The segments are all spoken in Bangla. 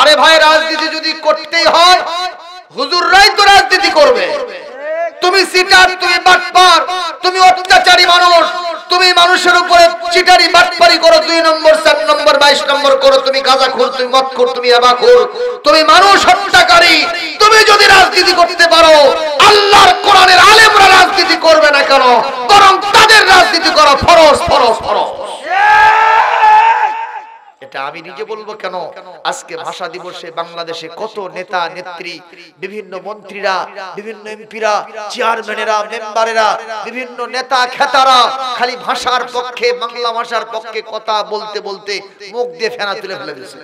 আরে ভাই, রাজনীতি যদি করতেই হয় হুজুররাই তো রাজনীতি করবে। তুমি সিটার, তুমি বাটপার, তুমি অত্যাচারী মানুষ, তুমি মানুষের উপরে চিটারি বাটপারি করো, 2 নম্বর 4 নম্বর 22 নম্বর করো, তুমি গাঁজাখোর, তুমি মদখোর, তুমি ইয়াবাখোর, তুমি মানুষ হত্যাকারী। তুমি যদি রাজনীতি করতে পারো, আল্লাহর কোরআনের আলেমরা রাজনীতি করবে না কেন? বরং তাদের রাজনীতি করা ফরজ ফরজ ফরজ। এটা আমি নিজে বলবো কেন? আজকে ভাষা দিবসে বাংলাদেশে কত নেতা নেত্রী, বিভিন্ন মন্ত্রীরা, বিভিন্ন এমপিরা, চেয়ারম্যানেরা, মেম্বারেরা, বিভিন্ন নেতা খেতারা খালি ভাষার পক্ষে, বাংলা ভাষার পক্ষে কথা বলতে বলতে মুখ দিয়ে ফেনা তুলে ফেলে দিয়েছে।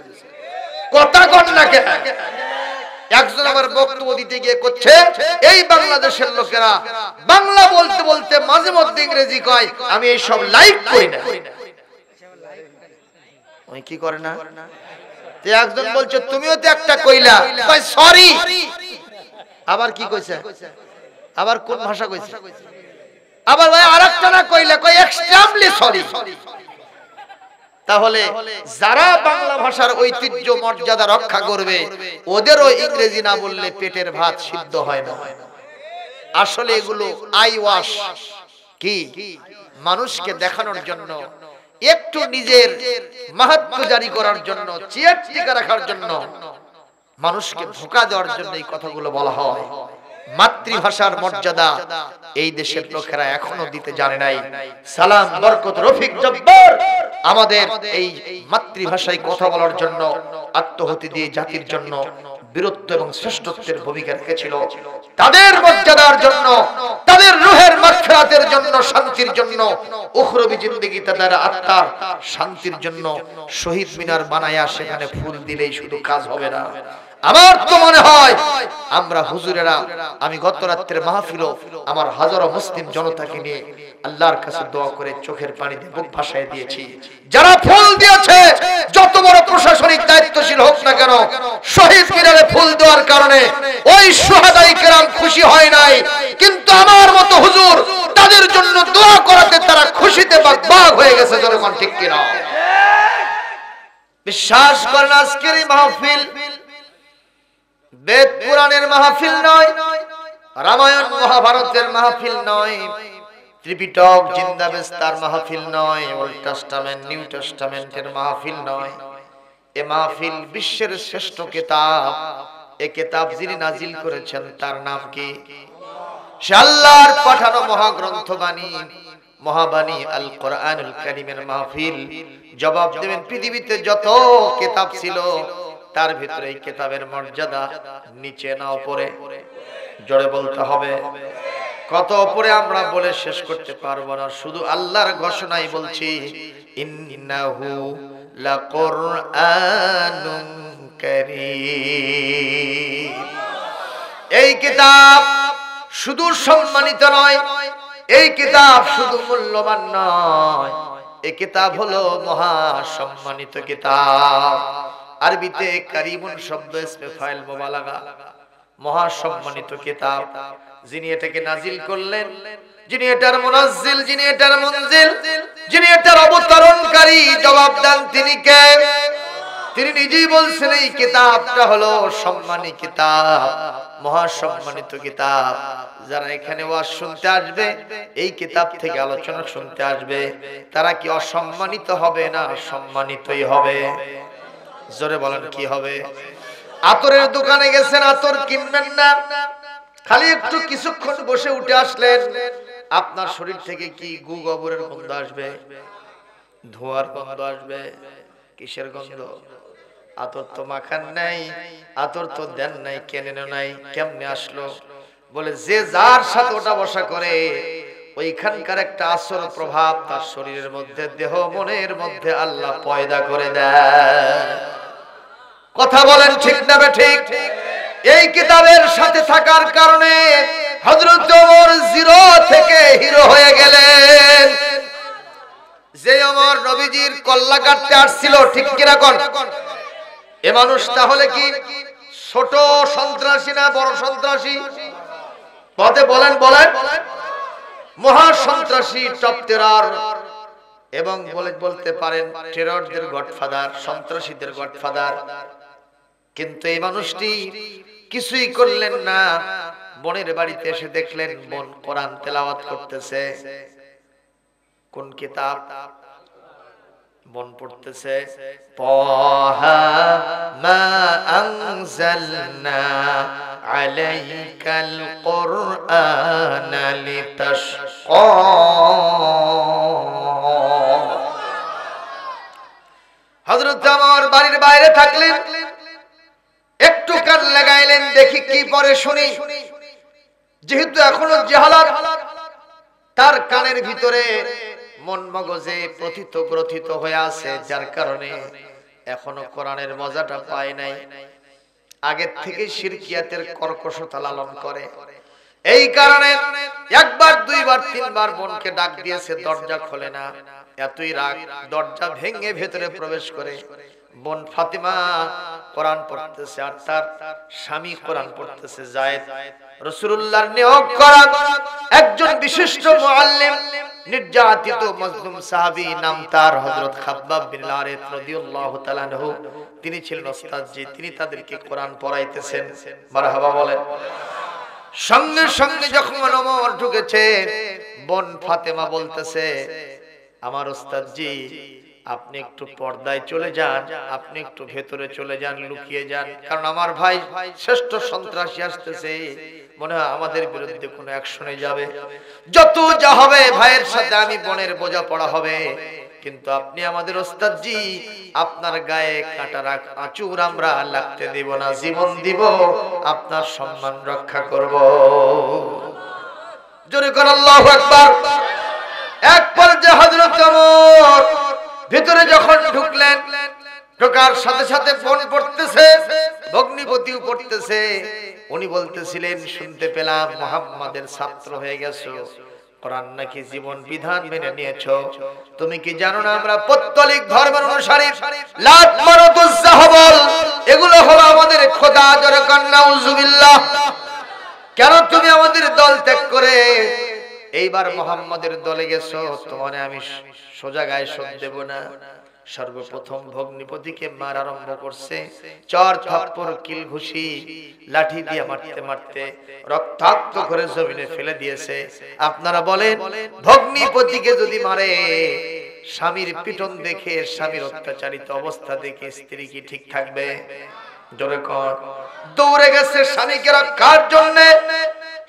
কথা কন না কেন? একজন আমার বক্তব্য দিতে গিয়ে করছে, এই বাংলাদেশের লোকেরা বাংলা বলতে বলতে মাঝে মধ্যে ইংরেজি কয়, আমি এই সব লাইক করি না। কি করে না? একজন বলছে তুমিও তো একটা কইলা, কই সরি। আবার কি কইছে? আবার কোন ভাষা কইছে? আবার ভাই আরেকটা না কইলা, কই এক্সট্রিমলি সরি। তাহলে যারা বাংলা ভাষার ঐতিহ্য মর্যাদা রক্ষা করবে, ওদেরও ইংরেজি না বললে পেটের ভাত সিদ্ধ হয় না। আসলে এগুলো আই ওয়াশ, কি মানুষকে দেখানোর জন্য, একটু নিজের মাহাত্ম্য জারি করার জন্য, চেয়ার টিকা রাখার জন্য, মানুষকে ধোঁকা দেওয়ার জন্য এই কথাগুলো বলা হয়। মাতৃভাষার মর্যাদা এই দেশের লোকেরা এখনো দিতে জানে নাই। সালাম, বরকত, রফিক, জব্বার আমাদের এই মাতৃভাষায় কথা বলার জন্য আত্মহতি দিয়ে জাতির জন্য বীরত্ব এবং শ্রেষ্ঠত্বের ভূমিকা রেখেছিল। তাদের মর্যাদার জন্য, তাদের রূহের মাগফিরাতের জন্য, শান্তির জন্য, উখরবি জিন্দেগি, তাদের আত্মার শান্তির জন্য শহীদ মিনার বানায়া সেখানে ফুল দিলেই শুধু কাজ হবে না। আমার তো মনে হয় আমরা হুজুরেরা, আমি গত রাতের মাহফিলও আমার হাজারো মুসলিম জনতাকে নিয়ে আল্লাহর কাছে দোয়া করে চোখের পানি দিয়ে বুক ভাসায় দিয়েছি। যারা ফুল দিয়েছে, যত বড় প্রশাসনিক দায়িত্বশীল হোক না কেন, শহীদ মিনারে ফুল দেওয়ার কারণে ওই শুহাদায়ে কেরাম খুশি হয় নাই, কিন্তু আমার মতো হুজুর তাদের জন্য দোয়া করাতে তারা খুশিতে বাগবাগ হয়ে গেছে। জনগণ ঠিক কিনা? বিশ্বাস করেন, আজকের এই মাহফিল বেদ পুরাণের মাহফিল নয়, রামায়ণ মহাভারতের মাহফিল নয়, ত্রিপিটক জিন্দাবেস্তার মাহফিল নয়, ওল্ড টেস্টামেন্ট নিউ টেস্টামেন্টের মাহফিল নয়। এ মাহফিল বিশ্বের শ্রেষ্ঠ কিতাব। এ কিতাব যিনি নাজিল করেছেন তার নাম কি? সে আল্লাহর পাঠানো মহাগ্রন্থ বাণী, মহাবাণী আল কোরআনুল কারীমের মাহফিল। জবাব দেবেন পৃথিবীতে যত কিতাব ছিল তার ভিতরে এই কিতাবের মর্যাদা নিচে না উপরে? জোরে বলতে হবে। কত উপরে আমরা বলে শেষ করতে পারবো না। শুধু আল্লাহর ঘোষণাই বলছি, ইন্নাহু লাকুরআনুন কারীম। এই কিতাব শুধু সম্মানিত নয়, এই কিতাব শুধু মূল্যবান নয়, এই কিতাব হলো মহা সম্মানিত কিতাব। আরবিতে কারিমুন শব্দ ইসমে ফাইল মুবালাগা, মহা সম্মানিত কিতাব। যিনি এটাকে নাজিল করলেন, যিনি এটার মুনাজ্জিল, যিনি এটার মুনজিল, যিনি এটার অবতরণকারী, জবাব দেন তিনি কে? তিনি নিজেই বলছেন এই কিতাবটা হলো সম্মানিত কিতাব, মহা সম্মানিত কিতাব। যারা এখানে ওয়াজ শুনতে আসবে, এই কিতাব থেকে আলোচনা শুনতে আসবে, তারা কি অসম্মানিত হবে না সম্মানিতই হবে? জোরে বলেন কি হবে? আতরের দোকানে গেছেন, আতর কিনবেন না, খালি একটু কিছুক্ষণ বসে উঠে আসলেন, আপনার শরীর থেকে কি গু গোবরের গন্ধ আসবে, ধোঁয়ার গন্ধ আসবে। কিসের গন্ধ? আতর তো মাখান নাই, আতর তো দেন নাই, কেনেন নাই, কেমনে আসলো? বলে যে যার সাথে ওটা বসা করে ওইখানকার একটা আসর প্রভাব তার শরীরের মধ্যে, দেহ মনের মধ্যে আল্লাহ পয়দা করে দেয়। কথা বলেন ঠিক না ঠিক? এই কিতাবের সাথে থাকার কারণে হযরত ওমর জিরো থেকে হিরো হয়ে গেলেন। যে ওমর নবীজির কল্লা কাটতে আসছিল, ঠিক কিনা কোন? এ মানুষ তাহলে কি ছোট সন্ত্রাসী না বড় সন্ত্রাসী? পদে বলেন বলেন। মহা সন্ত্রাসী, টপ টেরর, এবং বলতে পারেন টেররদের গডফাদার, সন্ত্রাসীদের গডফাদার। কিন্তু এই মানুষটি কিছুই করলেন না। বোনের বাড়িতে এসে দেখলেন বোন কোরআন তেলাওয়াত করতেছে। কোন কিতাব? বোন পড়তেছে তাহা মা আনজালনা আলাইকাল কুরআনা লিতাশকা। হযরত আমার বাড়ির বাইরে থাকলেন, একটু কান লাগাইলেন, দেখি কি পরে শুনি। যেহেতু এখনো জাহালাত তার কানের ভিতরে মন মগজে প্রথিত গ্রথিত হয়ে আছে, যার কারণে এখনো কোরআনের মজাটা পায় নাই। আগের থেকে শিরকিয়াতের কর্কশতা লালন করে। এই কারণে একবার দুইবার তিনবার বোনকে ডাক দিয়েছে, দরজা খোলে না। এতই রাগ, দরজা ভেঙে ভেতরে প্রবেশ করে বোন ফাতিমা কোরআন পড়তেছে আর তার স্বামী কোরআন পড়তেছে। যায়েদ রাসূলুল্লাহর নিয়োগ করা একজন বিশিষ্ট মুআল্লিম, নির্যাতিত মজলুম সাহাবী, নাম তার হযরত খাব্বাব বিন আরিফ রাদিয়াল্লাহু তাআলা আনহু। তিনি ছিলেন ওস্তাদজি, তিনি তাদেরকে কোরআন পড়াইতেছেন। মারহাবা বলেন। সঙ্গে সঙ্গে যখন ওমর ঢুকেছে, বোন ফাতেমা বলতেছে, আমার ওস্তাদজি আপনি একটু পর্দায় চলে যান, আপনি একটু ভেতরে চলে যান, লুকিয়ে যান, কারণ আমার ভাই শ্রেষ্ঠ সন্ত্রাসী আসতেছে, মনে হয় আমাদের বিরুদ্ধে কোনো অ্যাকশনে যাবে। যত যা হবে ভাইয়ের সাথে আমি বোনের বোঝা পড়া হবে, কিন্তু আপনি আমাদের ওস্তাদজি, আপনার গায়ে কাঁটার আঁচড় আমরা লাগতে দেব না, জীবন দিব, আপনার সম্মান রক্ষা করব। জোরে করে আল্লাহু আকবার। এক পর্যায়ে হযরত ওমর ভিতরে যখন ঢুকলেন, ঢোকার সাথে সাথে বোন পড়তেছে, ভগ্নিপতিও পড়তেছে। উনি বলতেছিলেন, শুনতে পেলাম মুহাম্মাদের ছাত্র হয়ে গেছো, কোরআন নাকি জীবন বিধান মেনে নিয়েছো। তুমি কি জানো না আমরা পৌত্তলিক ধর্মের অনুসারী? লাত মানাত যাহবল এগুলো হলো আমাদের খোদা। জোরে কান নাউজুবিল্লাহ। কেন তুমি আমাদের দল ত্যাগ করে এইবার মুহাম্মাদের দলে গেছো? তোমারে আমি সোজা গায়ে শোধ দেব না। সর্বপ্রথম ভগ্নিপতিকে মার আরম্ভ করছে, চর থাপ্পড় কিল ঘুষি লাঠি দিয়ে মারতে মারতে রক্তাক্ত করে জমিনে ফেলে দিয়েছে। আপনারা বলেন, ভগ্নিপতিকে যদি মারে, স্বামীর পিটন দেখে, স্বামীর অত্যাচারিত অবস্থা দেখে স্ত্রী কি ঠিক থাকবে? জোরে কর। দৌড়ে গেছে স্বামীকে রক্ষার জন্য,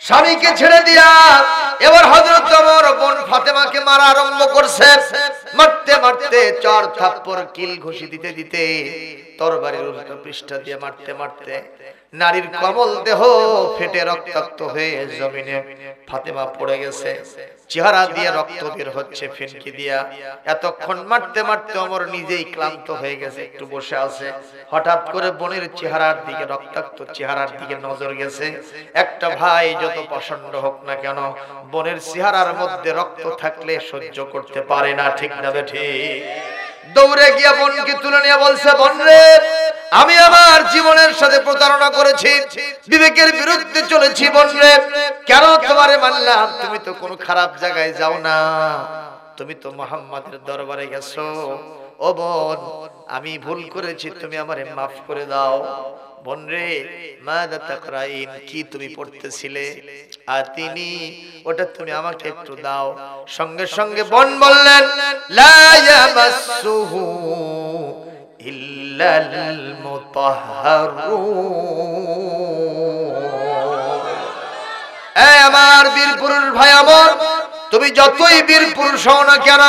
স্বামীকে ছেড়ে দিয়া এবার হযরত ওমর বোন ফাতেমাকে মারা আরম্ভ করছে। মারতে মারতে চর থাপ্পড় কিল ঘুষি দিতে দিতে তরবারির উল্টো পৃষ্ঠা দিয়ে মারতে মারতে নারীর কমল দেহ ফেটে রক্তাক্ত হয়ে জমিনে ফাতেমা পড়ে গেছে। চেহারা দিয়ে রক্ত বের হচ্ছে ফিনকি দিয়া। এতক্ষণ মারতে মারতে ওমর নিজেই ক্লান্ত হয়ে গেছে, একটু বসে আছে। হঠাৎ করে বোনের চেহারার দিকে, রক্তাক্ত চেহারার দিকে নজর গেছে। একটা ভাই যত প্রচন্ড হোক না কেন, বোনের চেহারার মধ্যে রক্ত থাকলে সহ্য করতে পারে না, ঠিক না বেঠি? দৌড়ে গিয়া বোনকে তুলে নিয়ে বলছে, বোন রে, আমি আমার জীবনের সাথে প্রতারণা করেছি, বিবেকের বিরুদ্ধে চলেছি। বোন রে, কেন তোমারে মানলাম? তুমি তো কোনো খারাপ জায়গায় যাও না, তুমি তো মুহাম্মাদের দরবারে গেছো। ও বোন, আমি ভুল করেছি, তুমি আমারে মাফ করে দাও। বোন রে, মাযা তাকরাইন, কি তুমি পড়তেছিলে? আতিনি, ওটা তুমি আমাকে একটু দাও। সঙ্গে সঙ্গে বোন বললেন, লা ইয়ামাসসুহু ইল্লাল মুতাহহারুন। এই আমার বীর পুরুষ ভাই আমার, তুমি যতই বীর পুরুষ হও না কেন,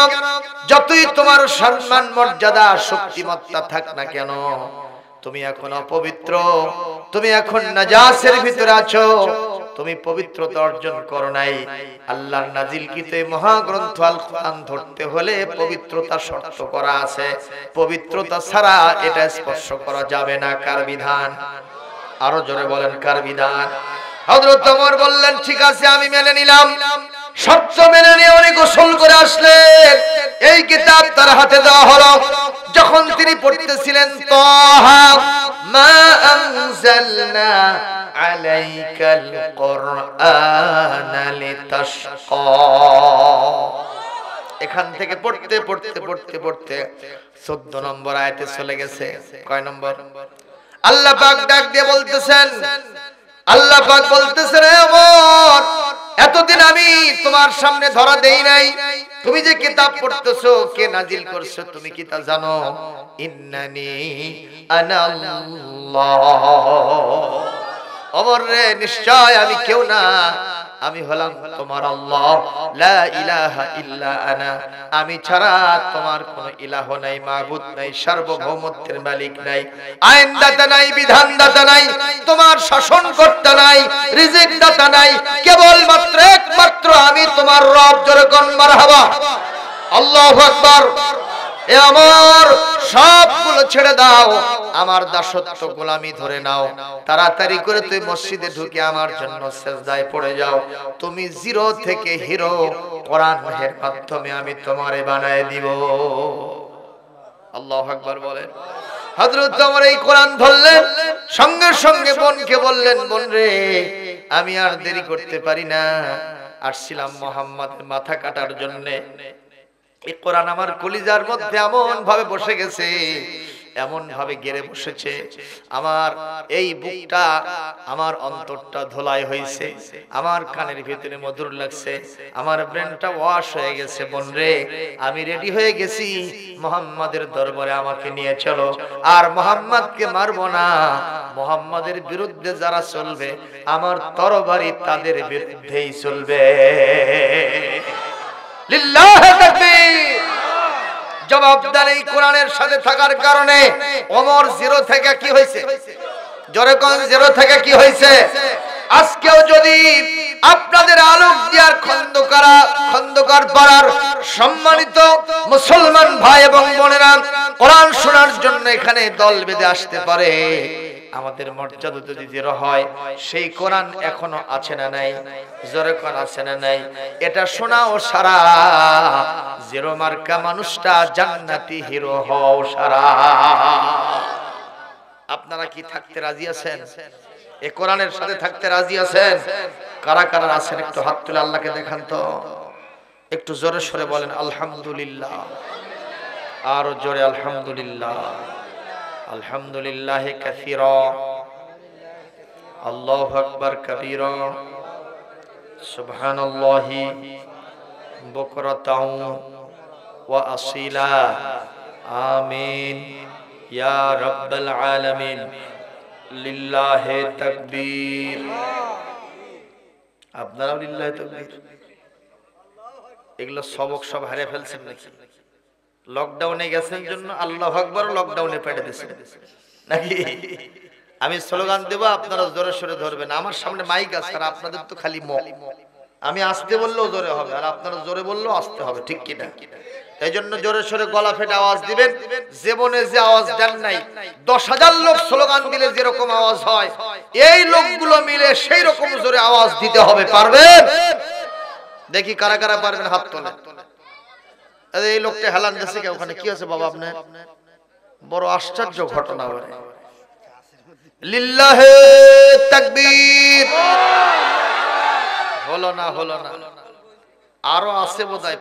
যতই তোমার সম্মান মর্যাদা শক্তিমত্তা থাক না কেন, তুমি এখন অপবিত্র, তুমি এখন নাজাসের ভিতরে আছো, তুমি পবিত্রতা অর্জন করো নাই। আল্লাহর নাজিলকৃত মহাগ্রন্থ আল কোরআন ধরতে হলে পবিত্রতা শর্ত করা আছে, পবিত্রতা ছাড়া এটা স্পর্শ করা যাবে না। কার বিধান? আরো জোরে বলেন, কার বিধান? হযরত ওমর বললেন, ঠিক আছে, আমি মেনে নিলাম। শর্ত মেনে নিয়ে উনি গোসল করে আসলেন। এই কিতাব তার হাতে দেওয়া হলো। যখন তিনি পড়তেছিলেন, তাহা মা আনজালনা আলাইকাল কুরআনা লিতাশকা, এখান থেকে পড়তে পড়তে পড়তে পড়তে 14 নম্বর আয়াতে চলে গেছে। কয় নম্বর? আল্লাহ পাক ডাক দিয়ে বলতেছেন, আল্লাহ পাক বলতেছেন, হে ওমর, এতদিন আমি তোমার সামনে ধরা দেই নাই, তুমি যে কিতাব পড়তেছো কে নাজিল করছো তুমি কি তা জানো? ইন্নানি আনাল্লাহ। ওমর রে, নিশ্চয় আমি কেউ না, আমি হলাম তোমার আল্লাহ। লা ইলাহা ইল্লা আনা, আমি ছাড়া তোমার কোনো ইলাহ নাই, মাবুদ নাই, সার্বভৌমত্বের মালিক নাই, আইনদাতা নাই, বিধানদাতা নাই, তোমার শাসনকর্তা নাই, রিজিক দাতা নাই, কেবলমাত্র একমাত্র আমি তোমার রব। জোরে কোন মারহাবা, আল্লাহু আকবার। এ আমার সবগুলো ছেড়ে দাও, আমার দাসত্ব গোলামি ধরে নাও, তাড়াতাড়ি করে তুই মসজিদে ঢুকে আমার জন্য সিজদায় পড়ে যাও। তুমি জিরো থেকে হিরো কোরআনের মাধ্যমে আমি তোমারে বানায় দিব। আল্লাহু আকবার বলেন। হযরত ওমর এই কোরআন ধরলেন, সঙ্গে সঙ্গে বোনকে বললেন, বোন রে, আমি আর দেরি করতে পারি না, আসছিলাম মুহাম্মাদের মাথা কাটার জন্য। এই কোরআন আমার কলিজার মধ্যে এমন ভাবে বসে গেছে, এমন ভাবে গেড়ে বসেছে, আমার এই বুকটা, আমার অন্তরটা ধোলাই হয়েছে, আমার কানের ভিতরে মধুর লাগছে, আমার ব্রেনটা ওয়াশ হয়ে গেছে। বোন রে, আমি রেডি হয়ে গেছি, মুহাম্মাদের দরবারে আমাকে নিয়ে চলো। আর মুহাম্মাদকে মারবো না, মুহাম্মাদের বিরুদ্ধে যারা চলবে আমার তরবারি তাদের বিরুদ্ধেই চলবে। লিল্লাহি তাকবীর। জবাবদার এই কোরআনের সাথে থাকার কারণে ওমর জিরো থেকে কি হয়েছে? জোরে কোন, জিরো থেকে কি হয়েছে? আজকেও যদি আপনাদের আলোক দিয়ার খন্দকার পাড়ার সম্মানিত মুসলমান ভাই এবং বোনেরা কোরআন শোনার জন্য এখানে দল বেঁধে আসতে পারে, আমাদের মর্যাদা যদি জিরো হয়, সেই কোরআন এখনো আছে না নাই? জোরে কোন, আছে না নাই? এটা শোনাও সারা, জিরো মার্কা মানুষটা জান্নাতি হিরো হও সারা। আপনারা কি থাকতে রাজি আছেন? এই কোরআনের সাথে থাকতে রাজি আছেন? কারা কারা আছেন একটু হাত তুলে আল্লাহকে দেখান তো, একটু জোরে সরে বলেন আলহামদুলিল্লাহ, আরো জোরে আলহামদুলিল্লাহ। আলহামদুলিল্লাহি কাসীরা, আল্লাহু আকবার কবীরা, সুবহানাল্লাহি বুকরাতাও ওয়া আসীলা, আমিন ইয়া রাব্বাল আলামিন, লিল্লাহি তাকবীর। আপনারা লিল্লাহি তাকবীর। এগুলো সবক সব হারিয়ে ফেলছেন নাকি? লকডাউনে গেছেন জন্য আল্লাহু আকবার লকডাউনে পেড়ে দিয়েছেন নাকি? আমি স্লোগান দেব, আপনারা জোরে সরে ধরবেন। আমার সামনে মাইক আছে, আর আপনাদের তো খালি মুখ। আমি আসতে বললেও জোরে হবে, আর আপনারা জোরে বললেও আসতে হবে, ঠিক কি না? এই জন্য জোরে সরে গলা ফেটে আওয়াজ দিবেন। জীবনে যে আওয়াজ দেন নাই, 10,000 লোক স্লোগান দিলে যেরকম আওয়াজ হয়, এই লোকগুলো মিলে সেই রকম জোরে আওয়াজ দিতে হবে। পারবেন? দেখি কারা কারা পারবেন, হাত তোলেন। এই লোকটা হেলান দিয়েছে কে? ওখানে কি আছে বাবা আপনার? বড় আশ্চর্য ঘটনা বলে। লিল্লাহি তাকবীর। হলো না, হলো না, আরো আছে বোধহয়।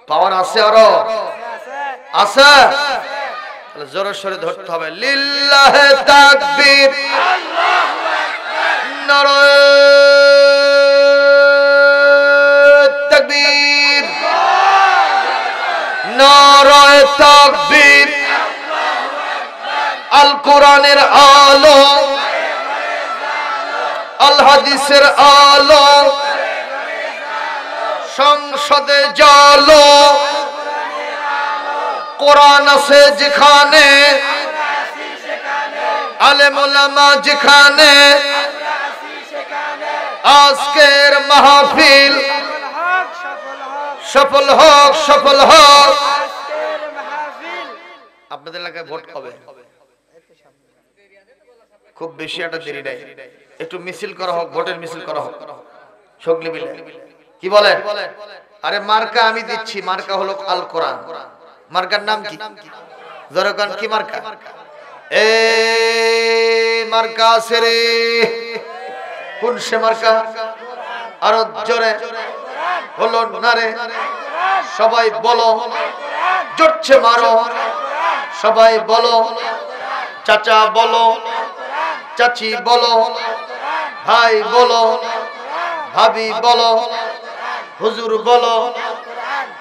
পাওয়ার আছে, আরো আছে। জোরে সরে ধরতে হবে। লিল্লাহি তাকবীর, নারায়ে তাকবীর, নারায়ে তাকবীর। আল কোরআনের আলো, আল হাদিসের আলো, সংসদে জালো, কোরআন আছে যেখানে, আলেম ওলামা যেখানে, আজকের মাহফিল সফল হোক, সফল হোক। আপনাদের এলাকায় ভোট কবে? খুব বেশি একটা দেরি নাই, একটু মিছিল করা হোক, ভোটের মিছিল করা হোক সকলে মিলে। কি বলেন? আরে মার্কা আমি দিচ্ছি, মার্কা হলো আল কোরআন। মার্কার নাম কি? জোরে কোন, কি মার্কা? এ মার্কা আছে রে। কোন সে মার্কা? আরো জোরে হলো না রে? সবাই বলো, জোরছে মারো, সবাই বলো, চাচা বলো, চাচি বলো, ভাই বলো, ভাবি বলো, হুজুর বলো,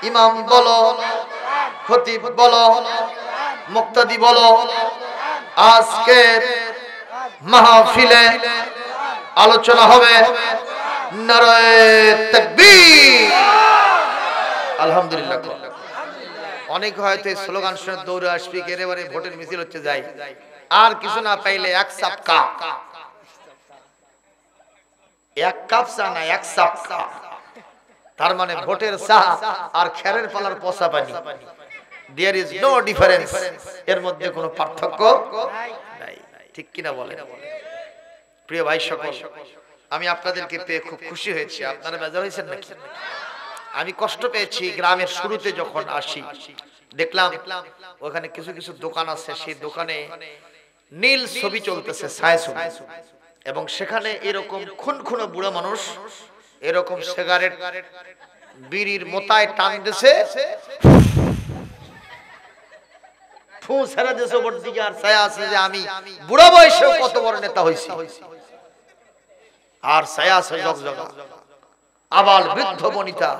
ইমাম বলো, খতিব বলো, মুক্তাদি বলো। আজকের মাহফিলে আলোচনা হবে নারায়ে তাকবীর। আলহামদুলিল্লাহ। অনেক হয়তো এই স্লোগান শুনে দৌড়ে আসবি, এবারে ভোটের মিছিল হচ্ছে যাই, আর কিছু না পাইলে এক সাপ কা, এক কাপ চা না এক সাপ কা, তার মানে ভোটের চা আর খেরের পালার পচা পানি, দেয়ার ইজ নো ডিফারেন্স, এর মধ্যে কোনো পার্থক্য নাই। ঠিক কিনা বলেন? প্রিয় ভাই সকল, আমি আপনাদেরকে পেয়ে খুব খুশি হয়েছি। আপনারা বেজার হয়েছেন নাকি? আমি কষ্ট পেয়েছি গ্রামের শুরুতে যখন আসি, দেখলাম ওখানে কিছু কিছু দোকান আছে, সেই দোকানে নীল ছবি চলতেছে, ছায়াছবি, এবং সেখানে এরকম খুনখুনো বুড়া মানুষ এরকম সিগারেট বিড়ির মোতায় টান দিছে, ফু ছেড়ে দিছে ওপর দিকে, আর ছায়া আছে যে আমি বুড়া বয়সেও কত বড় নেতা হইছি, আর ছায়া আছে জগজগা। আবার বৃদ্ধ বনিতা,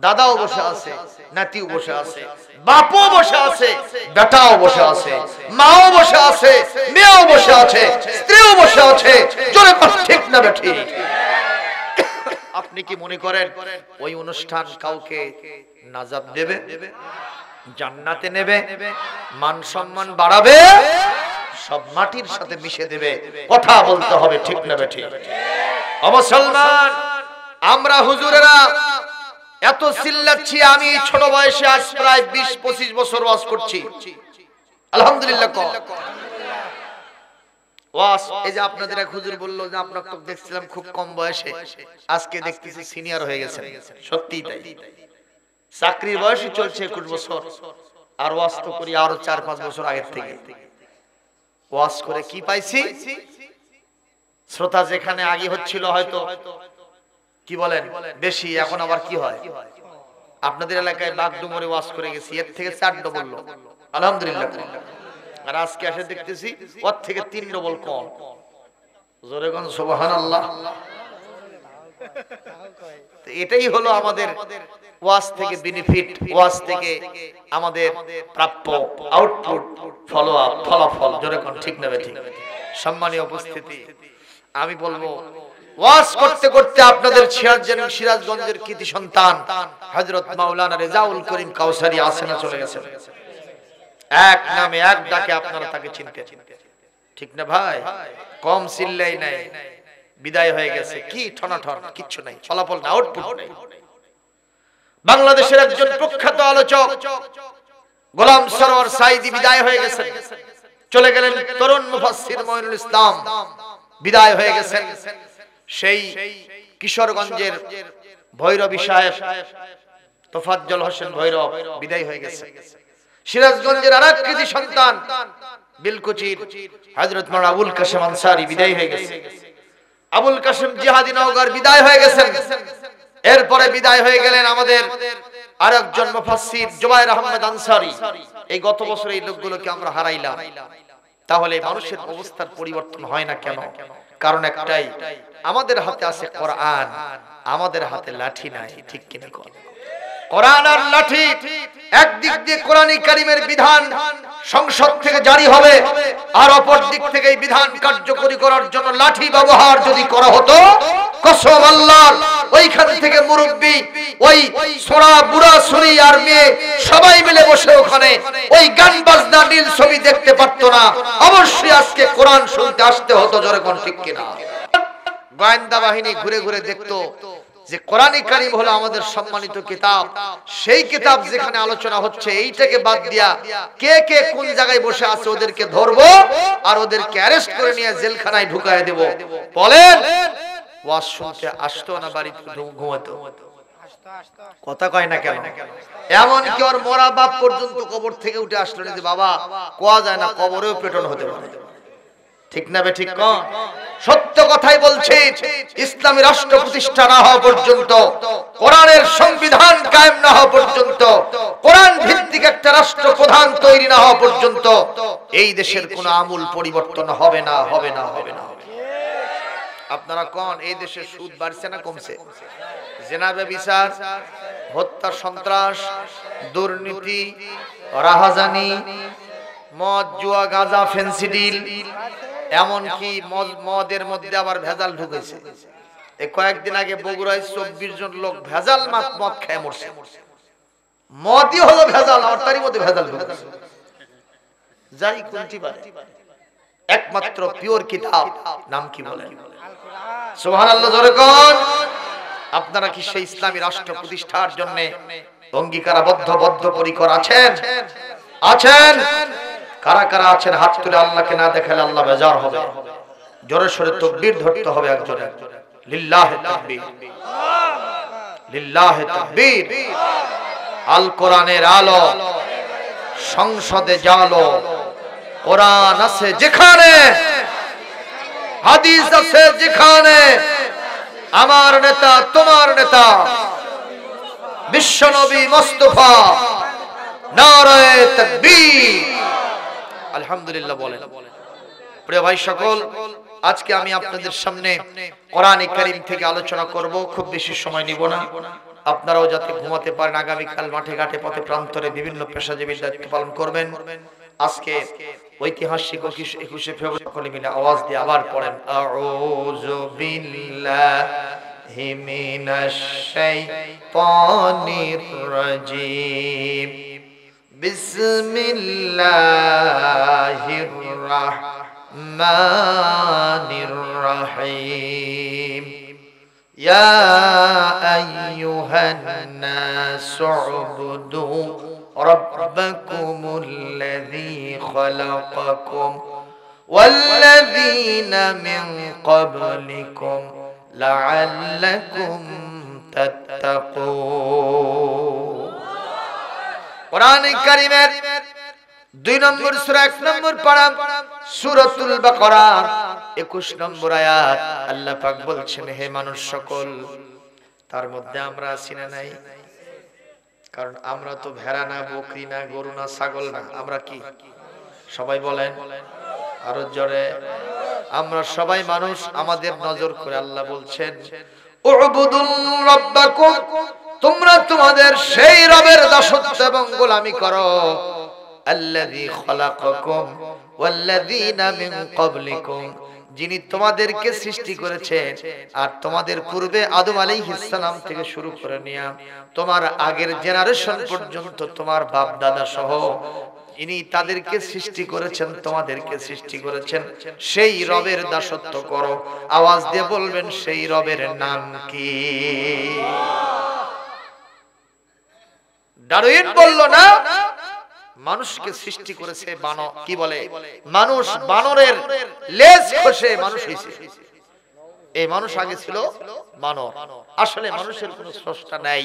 দাদাও বসে আছে, নাতিও বসে আছে, বাপও বসে আছে, বেটাও বসে আছে, মাও বসে আছে, মেয়েও বসে আছে, স্ত্রীও বসে আছে। জোরে কথা ঠিক না বেঠিক? আপনি কি মনে করেন ওই অনুষ্ঠান কাউকে নাজাত দেবে, জান্নাতে নেবে, মান সম্মান বাড়াবে? সব মাটির সাথে মিশে দেবে। কথা বলতে হবে ঠিক না বেঠিক? মুসলমান, আমরা হুজুরেরা এত চিল্লাচ্ছি, আমি ছোট বয়সে আজ প্রায় 20-25 বছর ওয়াজ করছি, আলহামদুলিল্লাহ। ওয়াজ এই যে আপনাদের এক হুজুর বললো যে আপনাকে তো দেখছিলাম খুব কম বয়সে, আজকে দেখতেছি সিনিয়র হয়ে গেছেন। সত্যিই তাই, চাকরির বয়সই চলছে 21 বছর, আর ওয়াজ তো করি আরো 4-5 বছর আগের থেকে। ওয়াজ করে কি পাইছি? শ্রোতা যেখানে আগে হচ্ছিল হয়তো কি বলেন বেশি, এখন আবার কি হয়, আপনাদের এলাকায় বাগডুমরে ওয়াজ করে গেছি, এর থেকে 4 ডবল লোক, আলহামদুলিল্লাহ। আর আজকে এসে দেখতেছি ওর থেকে 3 ডবল কম। জোরে কোন সুবহানাল্লাহ। এটাই হলো আমাদের ওয়াজ থেকে বেনিফিট, ওয়াজ থেকে আমাদের প্রাপ্য আউটপুট, ফলো আপ, ফলাফল। জোরে কোন ঠিক না বেঠিক? সম্মানীয় উপস্থিতি, আমি বলবো ওয়াজ করতে করতে আপনাদের সিরাজগঞ্জের কৃতি সন্তান হযরত মাওলানা রেজাউল করিম কাউসারী আসেনা চলে গেছেন। এক নামে এক ডাকে আপনারা তাকে চিনতে, ঠিক না ভাই? কম চিল্লাই নাই, বিদায় হয়ে গেছে। কি ঠনাঠন, কিচ্ছু নাই, ফলাফল না, আউটপুট নাই। বাংলাদেশের একজন প্রখ্যাত আলোচক গোলাম সরোয়ার সাইদি বিদায় হয়ে গেছেন, চলে গেলেন। তরুণ মুফাসসির মঈনুল ইসলাম বিদায় হয়ে গেছেন। সেই কিশোরগঞ্জের ভৈরবী সাহেব তোফাজ্জল হোসেন ভৈরব বিদায় হয়ে গেছে। সিরাজগঞ্জের আরেক কৃতি সন্তান বিলকুচির হযরত মাওলানা আবুল কাশেম আনসারী বিদায় হয়ে গেছে। আবুল কাশেম জিহাদি নওগার বিদায় হয়ে গেছেন। এরপরে বিদায় হয়ে গেলেন আমাদের আরেকজন মুফাসসির জুবায়ের আহমেদ আনসারী। এই গত বছর এই লোকগুলোকে আমরা হারাইলাম। তাহলে মানুষের অবস্থার পরিবর্তন হয় না কেন? কারণ একটাই, আমাদের হাতে আছে কোরআন, আমাদের হাতে লাঠি নাই। ঠিক কিনা? কোরআন আর লাঠি, একদিক দিয়ে কোরআন কারীমের বিধান সংসদ থেকে জারি হবে, আর অপর দিক থেকে এই বিধান কার্যকরী করার জন্য লাঠি ব্যবহার যদি করা হতো, কসম আল্লাহর, ওইখান থেকে মুরব্বি, ওই সোনা বুড়া সুরি আর মেয়ে সবাই মিলে বসে ওখানে ওই গান বাজনা নীল ছবি দেখতে পারতো না। অবশ্যই আজকে কোরআন শুনতে আসতে হতো। জোরে কোন ঠিক কিনা? গোয়েন্দা বাহিনী ঘুরে ঘুরে দেখতো যে কোরআন কারীম হলো আমাদের সম্মানিত কিতাব, সেই কিতাব যেখানে আলোচনা হচ্ছে এইটাকে বাদ দিয়া কে কে কোন জায়গায় বসে আছে ওদেরকে ধরবো আর ওদেরকে অ্যারেস্ট করে নিয়ে জেলখানায় ঢুকায় দেব। বলেন, ওয়াজ শুনতে আসতো না বাড়িতে ঘুমাতো? কথা কয় না কেন? এমন কি ওর মরা বাপ পর্যন্ত কবর থেকে উঠে আসলো না যে বাবা কোয়া যায় না, কবরেও পেটন হতে পারে। ঠিক না বে ঠিক কোন? সত্য কথাই বলছি, ইসলামী রাষ্ট্র প্রতিষ্ঠা না হওয়া পর্যন্ত, কোরআনের সংবিধান কায়েম না হওয়া পর্যন্ত, কোরআন ভিত্তিক একটা রাষ্ট্র প্রধান তৈরি না হওয়া পর্যন্ত এই দেশের কোনো আমূল পরিবর্তন হবে না, হবে না, হবে না। আপনারা কোন এই দেশে সুদ বাড়ছে না কমছে? জিনা ব্যভিচার, হত্যা, সন্ত্রাস, দুর্নীতি, রাহাজানি, মদ, জুয়া, গাঁজা, ফেন্সিডিল, এমনকি মদের মধ্যে আবার ভেজাল ঢুকেছে। এই কয়েকদিন আগে বগুড়ায় 24 জন লোক ভেজাল মদ খেয়ে মরছে। মদই হলো ভেজাল, আর তারই মধ্যে ভেজাল ঢুকেছে। যাই কোনটি পারে, একমাত্র পিওর কিতাব, নাম কি বলেন? সুবহানাল্লাহ, জোরে কোন? আপনারা কি সেই ইসলামী রাষ্ট্র প্রতিষ্ঠার জন্য অঙ্গীকারবদ্ধ, বদ্ধপরিকর আছেন? আছেন? কারা কারা আছেন হাত তুলে? আল্লাহকে না দেখালে আল্লাহ বেজার হবে। জোরে সোরে তাকবীর ধরতে হবে একজনে। লিল্লাহি তাকবীর, লিল্লাহি তাকবীর। আল কোরআনের আলো, সংসদে জালো, কোরআন আছে যেখানে, হাদিস আছে যেখানে, আমার নেতা তোমার নেতা বিশ্বনবী মুস্তাফা, নারায়ে তাকবীর। আলহামদুলিল্লাহ বলেন। প্রিয় ভাই সকল, আজকে আমি আপনাদের সামনে কোরআন কারীম থেকে আলোচনা করব। খুব বেশি সময় নিব না, আপনারাও যাতে ঘুমাতে পারেন। আগামীকাল মাঠে ঘাটে পথে প্রান্তরে বিভিন্ন পেশাজীবীর দায়িত্ব পালন করবেন। আজকে ঐতিহাসিক 21শে ফেব্রুয়ারি সকলে মিলে আওয়াজ দিয়ে আবার পড়েন, আউযু বিল্লাহি মিনাশ শাইতানির রাজীম, বিসমিল্লাহির রাহমানির রহিম। ইয়া আইয়ুহান নাসু উবুদু রাব্বাকুমুল্লাযী খালাকাকুম ওয়াল্লাযীনা মিন ক্বাবলিকুম লাআল্লাকুম তাত্তাকুন। কোরআন কারীমের 2 নম্বর সূরা 1 নম্বর পারা সূরাতুল বাকারা 21 নম্বর আয়াত। আল্লাহ পাক বলছেন, হে মানুষ সকল, তার মধ্যে আমরা আছি না নাই? কারণ আমরা তো ভেড়া না, বকরি না, গরু না, ছাগল না, আমরা কি? সবাই বলেন আরো জোরে, আমরা সবাই মানুষ। আমাদের নজর করে আল্লাহ বলছেন, উবুদুর রাব্বাকুম, তোমরা তোমাদের সেই রবের দাসত্ব এবং গোলামি করো, আল্লাযী খালাকাকুম ওয়াল্লাযীনা মিন ক্বাবলিকুম, যিনি তোমাদেরকে সৃষ্টি করেছেন আর তোমাদের পূর্বে আদম আলাইহিস সালাম থেকে শুরু করে নিয়ে তোমার আগের জেনারেশন পর্যন্ত তোমার বাপ দাদা সহ ইনি তাদেরকে সৃষ্টি করেছেন, তোমাদেরকে সৃষ্টি করেছেন। সেই রবের দাসত্ব করো। আওয়াজ দিয়ে বলবেন, সেই রবের নাম কি? ডারউইন বলল না, মানুষকে সৃষ্টি করেছে বানর, কি বলে মানুষ, বানরের লেজ খসে মানুষ হয়েছে। এই মানুষ আগে ছিল বানর। আসলে মানুষের কোনো স্রষ্টা নাই।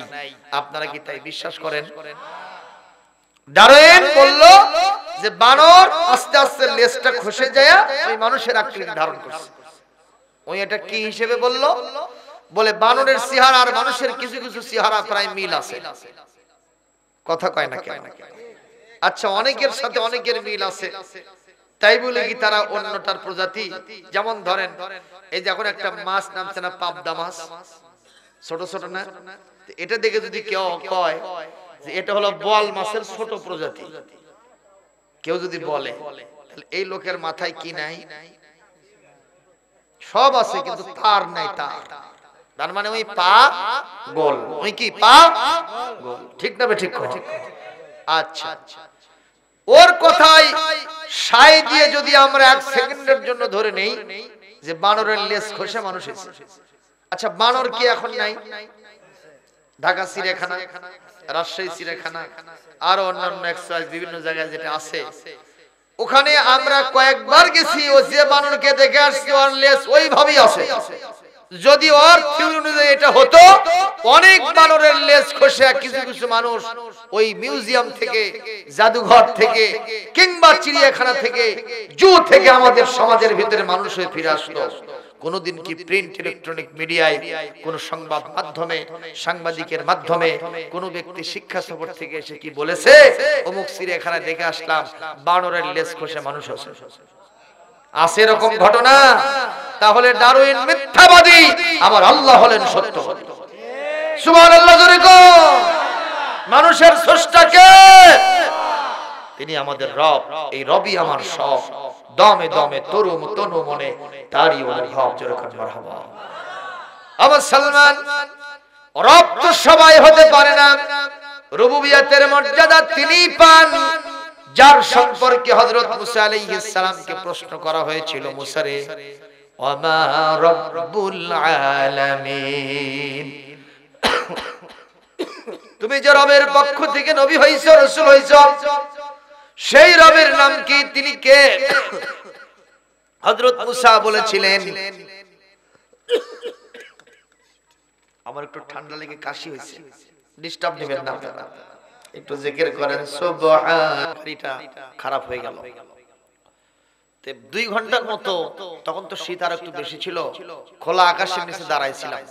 আপনারা কি তাই বিশ্বাস করেন? ডারউইন বলল যে বানর আস্তে আস্তে লেজটা খসে যায় ওই মানুষের আকৃতি ধারণ করছে। ওই এটা কি হিসেবে বলল? বলে বানরের চেহারা আর মানুষের কিছু কিছু চেহারা প্রায় মিল আছে। কথা কয় না কেন? আচ্ছা, অনেকের সাথে অনেকের মিল আছে, তাই বলে কি তারা অন্যটার প্রজাতি? যেমন ধরেন, এই যে এখন একটা মাছ নামছে না, পাবদা মাছ, ছোট ছোট না, এটা দেখে যদি কেউ কয় যে এটা হলো বোয়াল মাছের ছোট প্রজাতি, কেউ যদি বলে, তাহলে এই লোকের মাথায় কি নাই? সব আছে কিন্তু তার নাই। তার মানে ওই পা গোল, ওই কি পা গোল, ঠিক না? ঠিক। আচ্ছা, ওর কথাই সাই দিয়ে যদি আমরা 1 সেকেন্ডের জন্য ধরে নেই যে বানরের লেজ খসে মানুষ হয়েছে। আচ্ছা, বানর কি এখন নাই? ঢাকা চিড়িয়াখানা, রাজশাহী চিড়িয়াখানা, আর অন্যান্য এক্সারসাইজ বিভিন্ন জায়গায় যেটা আছে, ওখানে আমরা কয়েকবার গেছি। ও যে বানরকে দেখে আসছি ওর লেজ ওইভাবেই আছে। যদি ওর থিওরি অনুযায়ী এটা হতো, অনেক বানরের লেজ খসে কিছু কিছু মানুষ ওই মিউজিয়াম থেকে, জাদুঘর থেকে, কিংবা চিড়িয়াখানা থেকে, জু থেকে আমাদের সমাজের ভিতরে মানুষ হয়ে ফিরে আসতো। কোনদিন কি প্রিন্ট ইলেকট্রনিক মিডিয়ায় কোন সংবাদ মাধ্যমে, সাংবাদিকের মাধ্যমে কোন ব্যক্তি শিক্ষা সফর থেকে এসে কি বলেছে, অমুক চিড়িয়াখানা দেখে আসলাম, বানরের লেজ খসে মানুষ আছে? আছে এরকম ঘটনা? তাহলে ডারউইন মিথ্যাবাদী, আবার আল্লাহ হলেন সত্যবাদী। সুবহানাল্লাহ জোরে কও। মানুষের স্রষ্টা কে? তিনি আমাদের রব। এই রবই আমার সব। দমে দমে তনু মনে তারই অনুভব। জোরে কর মারহাবা। আমার সালমান, রব তো সবাই হতে পারে না। রুবুবিয়তের মর্যাদা তিনিই পান, যার সম্পর্কে হযরত মুসা আলাইহিস সালামকে প্রশ্ন করা হয়েছিল, মুসা রে, ওয়ামা রাব্বুল আলামিন, তুমি যে রবের পক্ষ থেকে নবী হইছো, রাসূল হইছো, সেই রবের নাম কি? তিনি কে? হযরত মুসা বলেছিলেন, আমার একটু ঠান্ডা লেগে কাশি হইছে, ডিস্টার্ব নেবেন না আপনারা, একটু জিকির করেন সুবহান। এটা খারাপ হয়ে গেল। 2 ঘন্টার মতো, তখন তো শীত আর একটু বেশি ছিল, খোলা আকাশের নিচে দাঁড়াইছিলাম,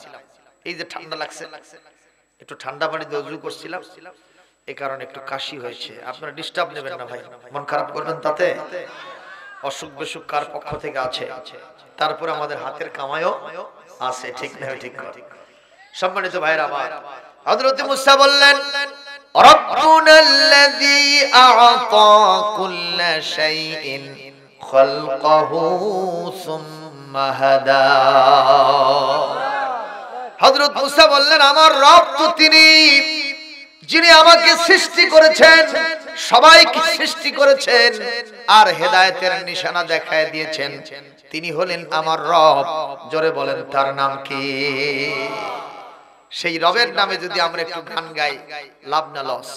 এই যে ঠান্ডা লাগছে, একটু ঠান্ডা পানি দিয়ে ওযু করছিলাম, এই কারণে একটু কাশি হয়েছে। আপনারা ডিস্টার্ব নেবেন না ভাই, মন খারাপ করবেন তাতে। অসুখ বিসুখ কার পক্ষ থেকে আছে, তারপর আমাদের হাতের কামাইও আছে, ঠিক না? ঠিক করে। সম্মানিত ভাইরা আমার, হযরত মুসা বললেন, রাব্বুনাল্লাযী আ'তা কুল্লা শাইইন খালকাহু সুম্মা হাদা। হযরত মুসা বললেন, আমার রব তো তিনি, যিনি আমাকে সৃষ্টি করেছেন, সবাইকে সৃষ্টি করেছেন, আর হেদায়েতের নিশানা দেখায় দিয়েছেন। তিনি হলেন আমার রব। জোরে বলেন, তার নাম কি? সেই রবের নামে যদি আমরা একটু গান গাই, লাভ না লস?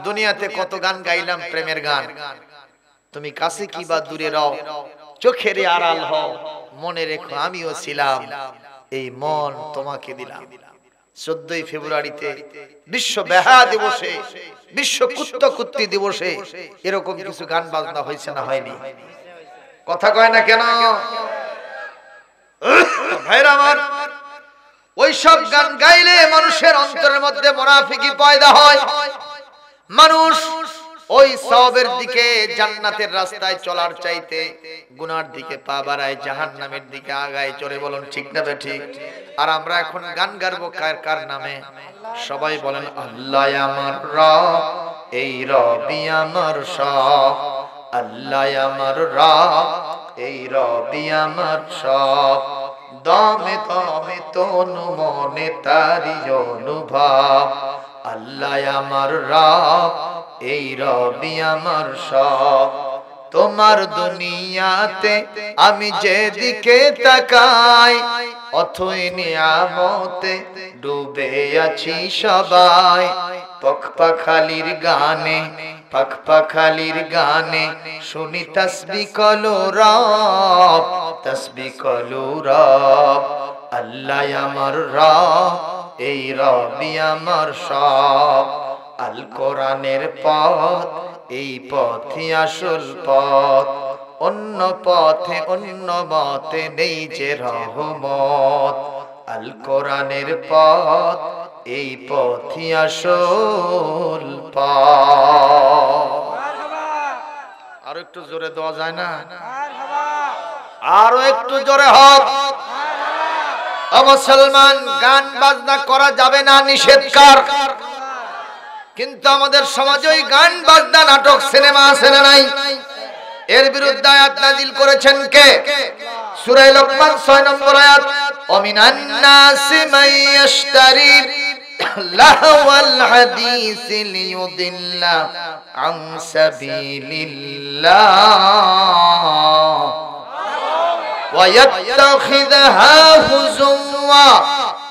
দুনিয়াতে কত গান গাইলাম, প্রেমের গান। তুমি কাছে কি বা দূরে রও, চোখের আড়াল হও, মনে রেখো আমিও ছিলাম, এই মন তোমাকে দিলাম। 14 ফেব্রুয়ারিতে বিশ্ব বেহায়া দিবসে, বিশ্ব কুত্তকুত্তি দিবসে এরকম কিছু গান বাজনা হয়েছে না হয়নি? কথা কয় না কেন ভাইরা আমার? ওই সব গান গাইলে মানুষের অন্তরের মধ্যে মুনাফিকি পয়দা হয়। মানুষ ওই সওয়াবের দিকে, জান্নাতের রাস্তায় চলার চাইতে গুনার দিকে পা বাড়ায়, জাহান্নামের দিকে আগায়। চলে বলুন ঠিক না ঠিক? আর আমরা এখন গান গাইবো কার নামে? সবাই বলেন, আল্লাহ আমার রব, এই রবই আমার সব। আল্লাহ আমার রব, এই রবই আমার সব। দমে দমে তনু মনে তারি অনুভব। আল্লাহ আমার রব, এই রবি আমার সব। তোমার দুনিয়াতে আমি যেদিকে তাকাই, অথই নিয়ামতে ডুবে আছি সবাই। পাখপাখালির গানে, পাখপাখালির গানে শুনি তাসবিহ কলো রব, তাসবিহ কলো রব। আল্লাহ আমার রব, এই রবি আমার সব। আল কোরআনের পথ, এই পথই আসল পথ। অন্য পথে অন্য মতে নেই যে রহমত। আল কোরআনের পথ, এই পথই আসল পথ। আরো একটু জোরে দেওয়া যায় না? আরো একটু জোরে হোক। মুসলমান, গান বাজনা করা যাবে না, নিষেধকার। কিন্তু আমাদের সমাজে ওই গান বাজনা, নাটক, সিনেমা আছে না নাই? এর বিরুদ্ধে আয়াত নাযিল করেছেন কে? সূরা লোকমান 6 নম্বর আয়াত, ওমিনান নাসি মাইয়াশতারি লাহওয়াল হাদিসি লিয়ুদিল্লা আন সাবিলিল্লাহ ওয়া ইয়াত্তাখিযহা হুজুওয়া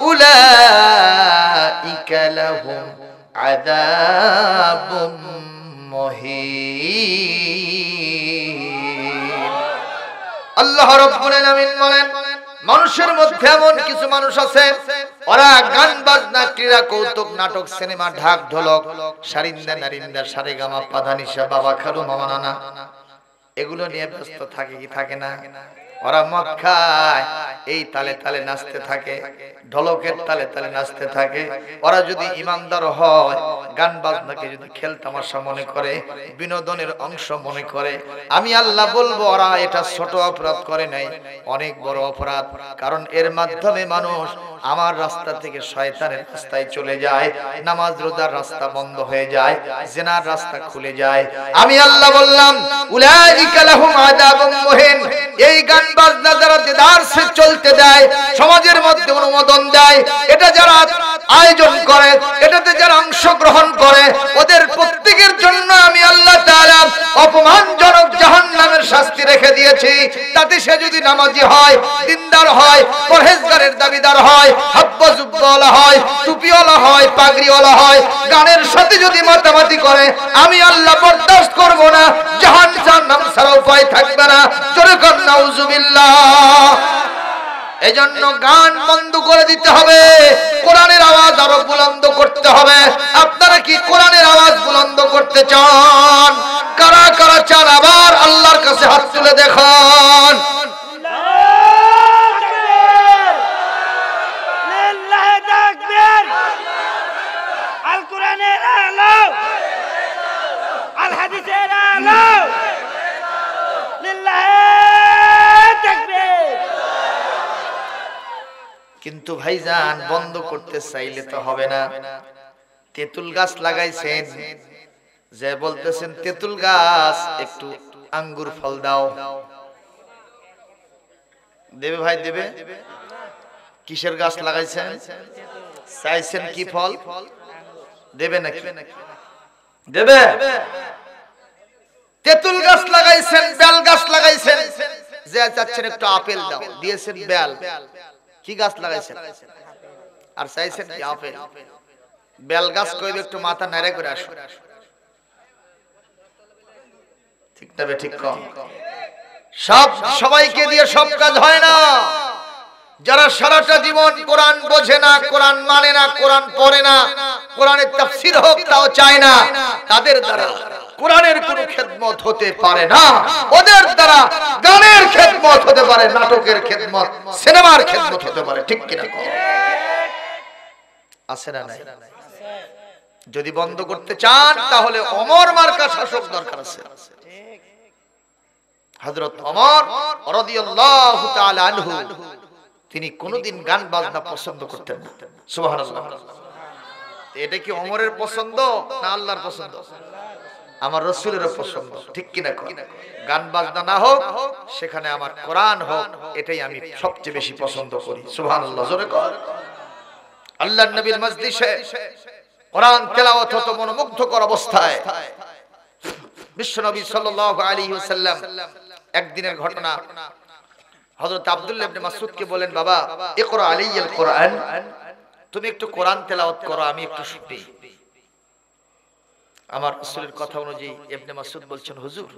উলাইকা লাহুম আযাবুম মুহিন। আল্লাহ রাব্বুল আলামিন বলেন, মানুষের মধ্যে এমন কিছু মানুষ আছে ওরা গান বাজনা ক্রীড়া কৌতুক নাটক সিনেমা ঢাক ঢোলক সারিন্দা নারিন্দা সারেগামা পাধানিসা বাবা খালু মামা নানা এগুলো নিয়ে ব্যস্ত থাকে কি থাকে না? ওরা মদ খায়, এই তালে তালে নাচতে থাকে, ঢোলকের তালে তালে নাচতে থাকে। ওরা যদি ইমানদার হয়, গান বাজনাকে যদি খেলতামাশা মনে করে, বিনোদনের অংশ মনে করে, আমি আল্লাহ বলবো ওরা এটা ছোট অপরাধ করে নাই, অনেক বড় অপরাধ। কারণ এর মাধ্যমে মানুষ আমার রাস্তা থেকে শয়তানের রাস্তায় চলে যায়, নামাজ রোজার রাস্তা বন্ধ হয়ে যায়, জিনার রাস্তা খুলে যায়। আমি আল্লাহ বললাম উলাইকা লাহুম আযাবুম মুহিন। এই গান বাজনা যারা দেদারসে চলতে দেয়, সমাজের মধ্যে অনুমোদন দেয়, এটা যারা আয়োজন করে, এটাতে যারা অংশগ্রহণ করে, ওদের প্রত্যেকের জন্য আমি আল্লাহ তাআলা অপমানজনক জাহান্নামের শাস্তি রেখে দিয়েছি। তাতে সে যদি নামাজি হয়, দিনদার হয়, পরহেজগারের দাবিদার হয়, হাব্বা জুব্বাওয়ালা হয়, টুপিওয়ালা হয়, পাগড়িওয়ালা হয়, গানের সাথে যদি মাতামাতি করে, আমি আল্লাহ বরদাস্ত করব না, জাহান্নাম ছাড়া উপায় থাকবে না। জোরে কর নাউজুবিল্লাহ। এজন্য গান বন্ধ করে দিতে হবে, কোরআনের আওয়াজ আরো বুলন্দ করতে হবে। আপনারা কি কোরআনের আওয়াজ বুলন্দ করতে চান? কারা কারা চান? আবার আল্লাহর কাছে হাত তুলে দেখান। আল কোরআনের আলো, আল হাদিসের আলো, কিন্তু ভাইজান বন্ধ করতে চাইলে তো হবে না। তেঁতুল গাছ লাগাইছেন, যে বলতেছেন তেঁতুল গাছ একটু আঙ্গুর ফল দাও, দেবে ভাই দেবে? কিসের গাছ লাগাইছেন? চাইছেন কি ফল? দেবে নাকি? দেবে? তেঁতুল গাছ লাগাইছেন, বেল গাছ লাগাইছেন, যে চাচ্ছেন একটু আপেল দাও, দিয়েছেন বেল। কি গাছ লাগাইছেন? আর চাইছেন কি আপেল। বেল গাছ কইবে একটু মাথা নাড়া করে আসো, ঠিক না? ঠিক কম। সব সবাইকে দিয়ে সব কাজ হয় না। যারা সারাটা জীবন কোরআন বোঝে না, কোরআন মানে না, কোরআন পড়ে না, কোরআনের তাফসীর হোক তাও চায় না, তাদের দ্বারা কোরআনের কোনো খেদমত হতে পারে না। ওদের দ্বারা গানের খেদমত হতে পারে, নাটকের খেদমত, সিনেমার খেদমত হতে পারে, ঠিক কিনা? আছে না নাই? যদি বন্ধ করতে চান তাহলে ওমর মার্কা শাসক দরকার আছে। হযরত ওমর রাদিয়াল্লাহু তাআলা আনহু তিনি কোনদিন গান বাজনা পছন্দ করতেন না। সুবহানাল্লাহ। এটা কি ওমরের পছন্দ না আল্লাহর পছন্দ? আমার রাসূলের পছন্দ, ঠিক কি না? গান বাজনা না হোক, সেখানে আমার কোরআন হোক, এটাই আমি সবচেয়ে বেশি পছন্দ করি। সুবহানাল্লাহ। জোরে কর। আল্লাহর নবীর মজলিসে কোরআন তেলাওয়াত হতো মনোমুগ্ধকর অবস্থায়। বিশ্বনবী সাল্লাল্লাহু আলাইহি ওয়াসাল্লাম একদিনের ঘটনা, হযরত আব্দুল্লাহ ইবনে মাসউদকে বলেন, বাবা ইকরা আলাইয়াল কোরআন, তুমি একটু কোরআন তেলাওয়াত করো, আমি একটু শুনি। আমার রাসূলের কথা অনুযায়ী ইবনে মাসউদ বলছেন, হুজুর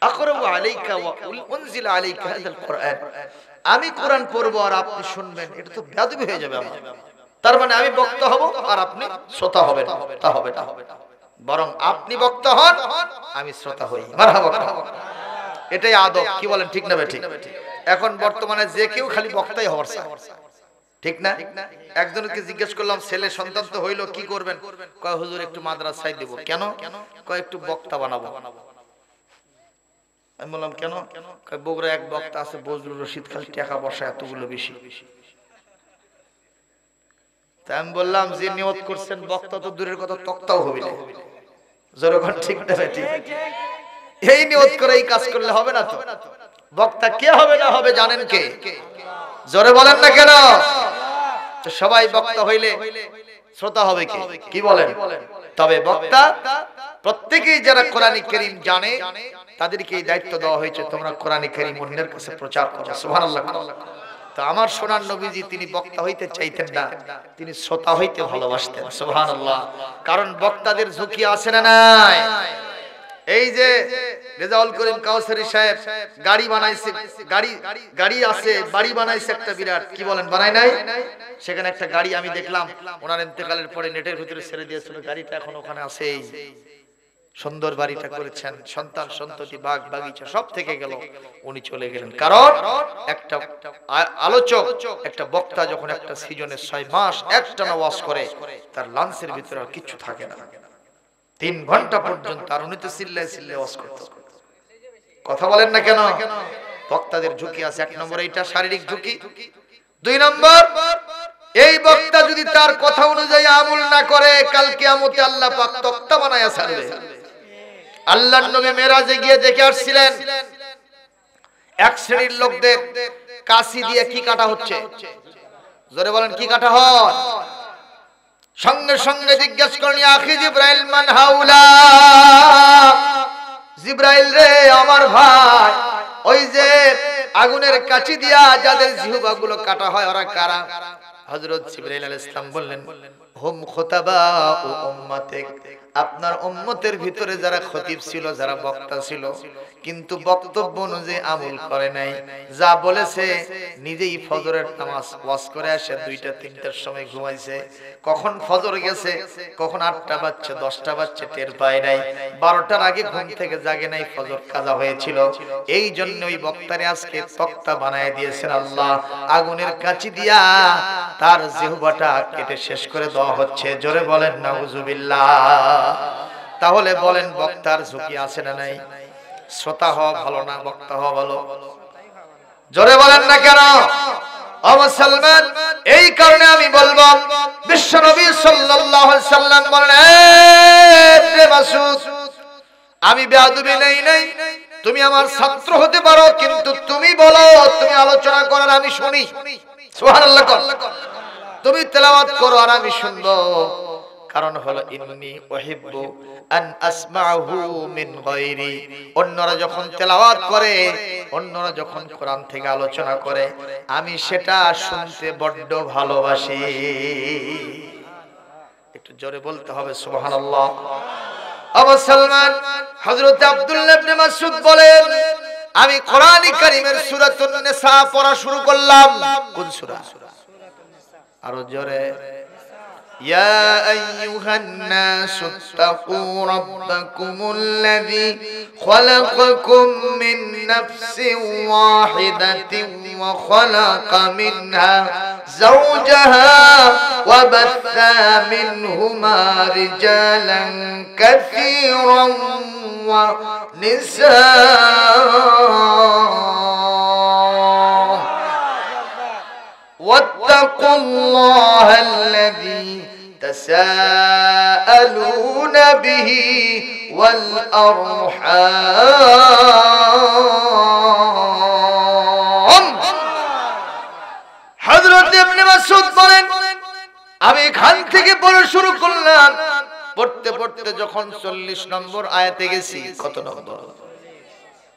আকরাউ আলাইকা ওয়া উনজিলা আলাইকা হাযাল কোরআন, আমি কোরআন পড়ব আর আপনি শুনবেন, এটা তো বেয়াদবি হয়ে যাবে আমার। তার মানে আমি বক্তা হব আর আপনি শ্রোতা হবেন, তা হবে না। বরং আপনি বক্তা হন, আমি শ্রোতা হই। মারহাবা। এটাই আদব। কি বলেন, ঠিক না ঠিক? এখন বর্তমানে যে কেউ খালি বক্তাই হওয়ার চায়, ঠিক না? একজনকে জিজ্ঞেস করলাম, ছেলে সন্তান তো হইলো, কি করবেন? কয় হুজুর একটু মাদ্রাসায় দেব। কেন? কয় একটু বক্তা বানাবো। আমি বললাম কেন? কয় বগুড়া এক বক্তা আছে বজলুর রশিদ, খালি টাকা পয়সা এতগুলো বেশি। তাই আমি বললাম, যে নিয়ত করছেন বক্তা তো দূরের কথা, তক্তাও হবে না। জোরকন, ঠিক না ঠিক? এই নিয়ত করে এই কাজ করলে হবে না তো। বক্তা কে হবে না হবে জানেন কে? জোরে বলেন না কেন? তো সবাই বক্তা হইলে শ্রোতা হবে কে? কি বলেন? তবে বক্তা প্রত্যেকেই যারা কোরআন কারীম জানে, তাদেরকে এই দায়িত্ব দেওয়া হয়েছে, তোমরা কোরআন কারীম অন্যের কাছে প্রচার করো। সুবহানাল্লাহ। তো আমার সোনার নবীজি তিনি বক্তা হইতে চাইতেন না, তিনি শ্রোতা হইতে ভালোবাসতেন। সুবহানাল্লাহ। কারণ বক্তাদের ঝুঁকি আছে না নাই? এই যে রেজাউল করিম কাউসারি সাহেব গাড়ি বানাইছে, গাড়ি আছে, বাড়ি বানাইছে একটা বিরাট, কি বলেন বানাই নাই? সেখানে একটা গাড়ি আমি দেখলাম ওনার ইন্তেকালের পরে নেটের ভিতরে ছেড়ে দিয়েছিল, গাড়িটা এখন ওখানে আছে। সুন্দর বাড়িটা করেছেন, সন্তান সন্ততি বাগ বাগিচা সব থেকে গেল, উনি চলে গেলেন। কারণ একটা আলোচক, একটা বক্তা যখন একটা সিজনে 6 মাস একটানা ওয়াজ করে, তার লাঞ্চের ভিতরে আর কিছু থাকে না, 3 ঘন্টা পর্যন্ত। আর উনি তো চিল্লায় চিল্লায় ওয়াজ করতে, কথা বলেন না কেন? বক্তাদের ঝুঁকি আছে। 1 নম্বর এইটা শারীরিক ঝুঁকি। 2 নম্বর, এই বক্তা যদি তার কথা অনুযায়ী আমল না করে, কাল কিয়ামতে আল্লাহ পাক তক্তা বানায়া ছাড়বে। আল্লাহর নবী মেরাজে গিয়ে দেখে আসছিলেন এক শ্রেণীর লোকদের কাশি দিয়ে কি কাটা হচ্ছে, জোরে বলেন কি কাটা হয়? সঙ্গে সঙ্গে জিজ্ঞেস করেন, আখি জিব্রাইল মান হাউলা, জিব্রাইল রে আমার ভাই, ওই যে আগুনের কাঁচি দিয়া যাদের জিহ্বাগুলো কাটা হয় ওরা কারা? হযরত জিবরাইল আলাইহিস সালাম বললেন, হুম খুতাবা ও উম্মতিক, আপনার উম্মতের ভিতরে যারা খতিব ছিল, যারা বক্তা ছিল, কিন্তু বক্তব্য অনুযায়ী আমল করে নাই, যা বলেছে নিজেই ফজরের নামাজ ওয়াজ করে আসে 2টা 3টার সময় ঘুমাইছে, কখন ফজর গেছে, কখন 8টা বাজছে 10টা বাজছে টের পায় নাই, 12টার আগে ঘুম থেকে জাগে নাই, ফজর কাজা হয়েছিল। এই জন্য ওই বক্তারে আজকে তক্তা বানায় দিয়েছেন আল্লাহ, আগুনের কাঁচি দিয়া তার জিহ্বাটা কেটে শেষ করে দেওয়া হচ্ছে। জোরে বলেন নাউজুবিল্লাহ। তাহলে বলেন বক্তার ঝুঁকি আছে না নাই? শ্রোতা হওয়া ভালো না বক্তা হওয়া ভালো? জোরে বলেন না কেন? ও মুসলমান, এই কারণে আমি বলবো, বিশ্ব নবী সাল্লাল্লাহু আলাইহি সাল্লাম বলেন, এ মাসুদ, আমি বেয়াদবি নাই, তুমি আমার ছাত্র হতে পারো, কিন্তু তুমি বলো, তুমি আলোচনা করো আর আমি শুনি। সুবহানাল্লাহ। তুমি তেলাওয়াত করো আর আমি শুনবো। কারণ হলো ইন্নী উহিব্বু আন আসমাহু মিন গায়রি, অন্যরা যখন তেলাওয়াত করে, অন্যরা যখন কোরআন থেকে আলোচনা করে, আমি সেটা শুনতে বড্ড ভালোবাসি। একটু জোরে বলতে হবে সুবহানাল্লাহ। ও মুসলমান, হযরত আব্দুল্লাহ ইবনে মাসউদ বলেন, আমি কোরআন কারীমের সূরাতুন নিসা পড়া শুরু করলাম। কোন সূরা? আরো জোরে। ইয়া আইয়ুহান-নাস ইত্তাকু রাব্বাকুমুল্লাযী খালাকাকুম মিন নাফসিন ওয়াহিদাতিন ওয়া খালাকা মিনহা যাওজাহা ওয়া বাথা মিনহুমা রিজালান কাসীরান ওয়া নিসা واتقوا الله الذي تساءلون به والأرحام। হযরত ইবনে মাসউদ বলেন, আমি এখান থেকে পড়া শুরু করলাম, পড়তে পড়তে যখন 40 নম্বর আয়াতে গেছি। কত নম্বর?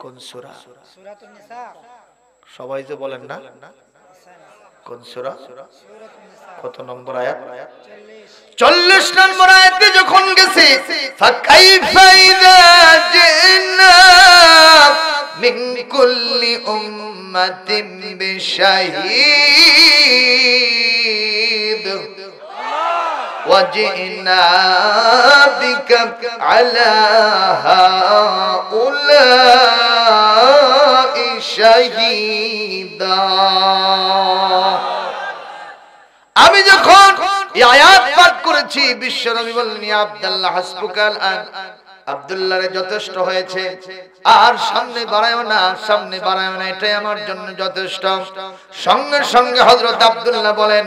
কোন সূরা? সূরাতুন নিসা। সবাই যে বলেন না কোন সূরা? কত নম্বর আয়াত? 40 নম্বর আয়াতে যখন গেছে, ফাকাইফা ইযা জিনা মিন কুল্লি উম্মাতিন বিশাহীদ ওয়া জিনা বিকা আলা হাউলাই শাহীদা। আমি যখন এই আয়াত পাঠ করেছি, বিশ্ব নবী বললেন, ইয়া আব্দুল্লাহ হাসবুকাল আন, আব্দুল্লাহরে যথেষ্ট হয়েছে, আর সামনে বাড়ায়ও না, সামনে বাড়ায়ও না, এটাই আমার জন্য যথেষ্ট। সঙ্গে সঙ্গে হযরত আব্দুল্লাহ বলেন,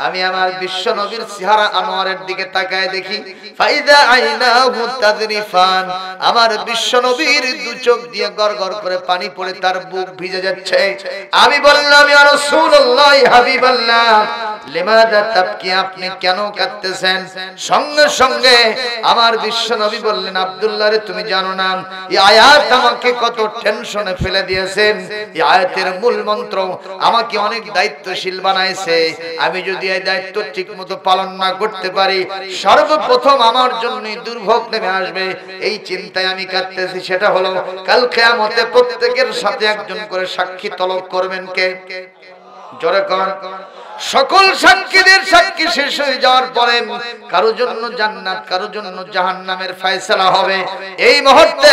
আমি আমার বিশ্ব নবীর চেহারা আনোয়ারের দিকে তাকায় দেখি, ফাইদা আইনাহু তাযরিফান, আমার বিশ্ব নবীর দু চোখ দিয়ে গড়গড় করে পানি পড়ে তার বুক ভিজে যাচ্ছে। আমি বললাম, ইয়া রাসূলুল্লাহ হাবিবাল্লাহ, লিমাযা তাবকি, আপনি কেন কাঁদতেছেন? সঙ্গে সঙ্গে আমার বিশ্ব নবী বললেন, আব্দুল্লাহ রে, তুমি জানো না এই আয়াত আমাকে কত টেনশনে ফেলে দিয়েছেন। এই আয়াতের মূল মন্ত্র আমাকে অনেক দায়িত্বশীল বানাইছে। আমি যদি এই দায়িত্ব ঠিকমতো পালন না করতে পারি, সর্বপ্রথম আমার জন্য দুর্ভোগ নেমে আসবে। এই চিন্তায় আমি কাঁদতেছি। সেটা হলো কাল কিয়ামতে প্রত্যেকের সাথে একজন করে সাক্ষী তলব করবেন কে? জোরে কোন? সকল সাক্ষীদের সাক্ষী শেষ হয়ে যাওয়ার পরে কারো জন্য জান্নাত, কারো জন্য জাহান্নামের ফয়সালা হবে। এই মুহূর্তে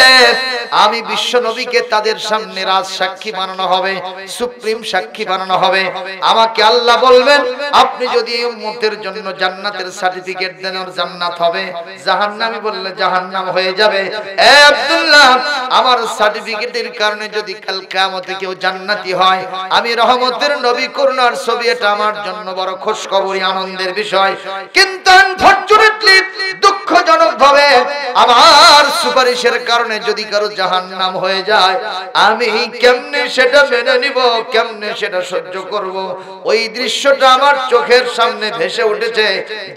আমি বিশ্ব নবীকে তাদের সামনে রাজ সাক্ষী বানানো হবে, সুপ্রিম সাক্ষী বানানো হবে। আমাকে আল্লাহ বলবেন, আপনি যদি এই উম্মতের জন্য জান্নাতের সার্টিফিকেট দেন, ওর জান্নাত হবে, জাহান্নামী বললে জাহান্নাম হয়ে যাবে। এ আব্দুল্লাহ, আমার সার্টিফিকেটের কারণে যদি কাল কিয়ামতে কেউ জান্নাতি হয়, আমি রহমতের নবী, করুণার ছবি, এটা আমার জন্য বড় খুশখবরি, আনন্দের বিষয়। কিন্তু আনফরচুনেটলি, দুঃখজনক ভাবে আমার সুপারিশের কারণে যদি কারো জাহান্নাম হয়ে যায়, আমি কেমনে সেটা মেনে নিব, কেমনে সেটা সহ্য করব? ওই দৃশ্যটা আমার চোখের সামনে ভেসে উঠেছে,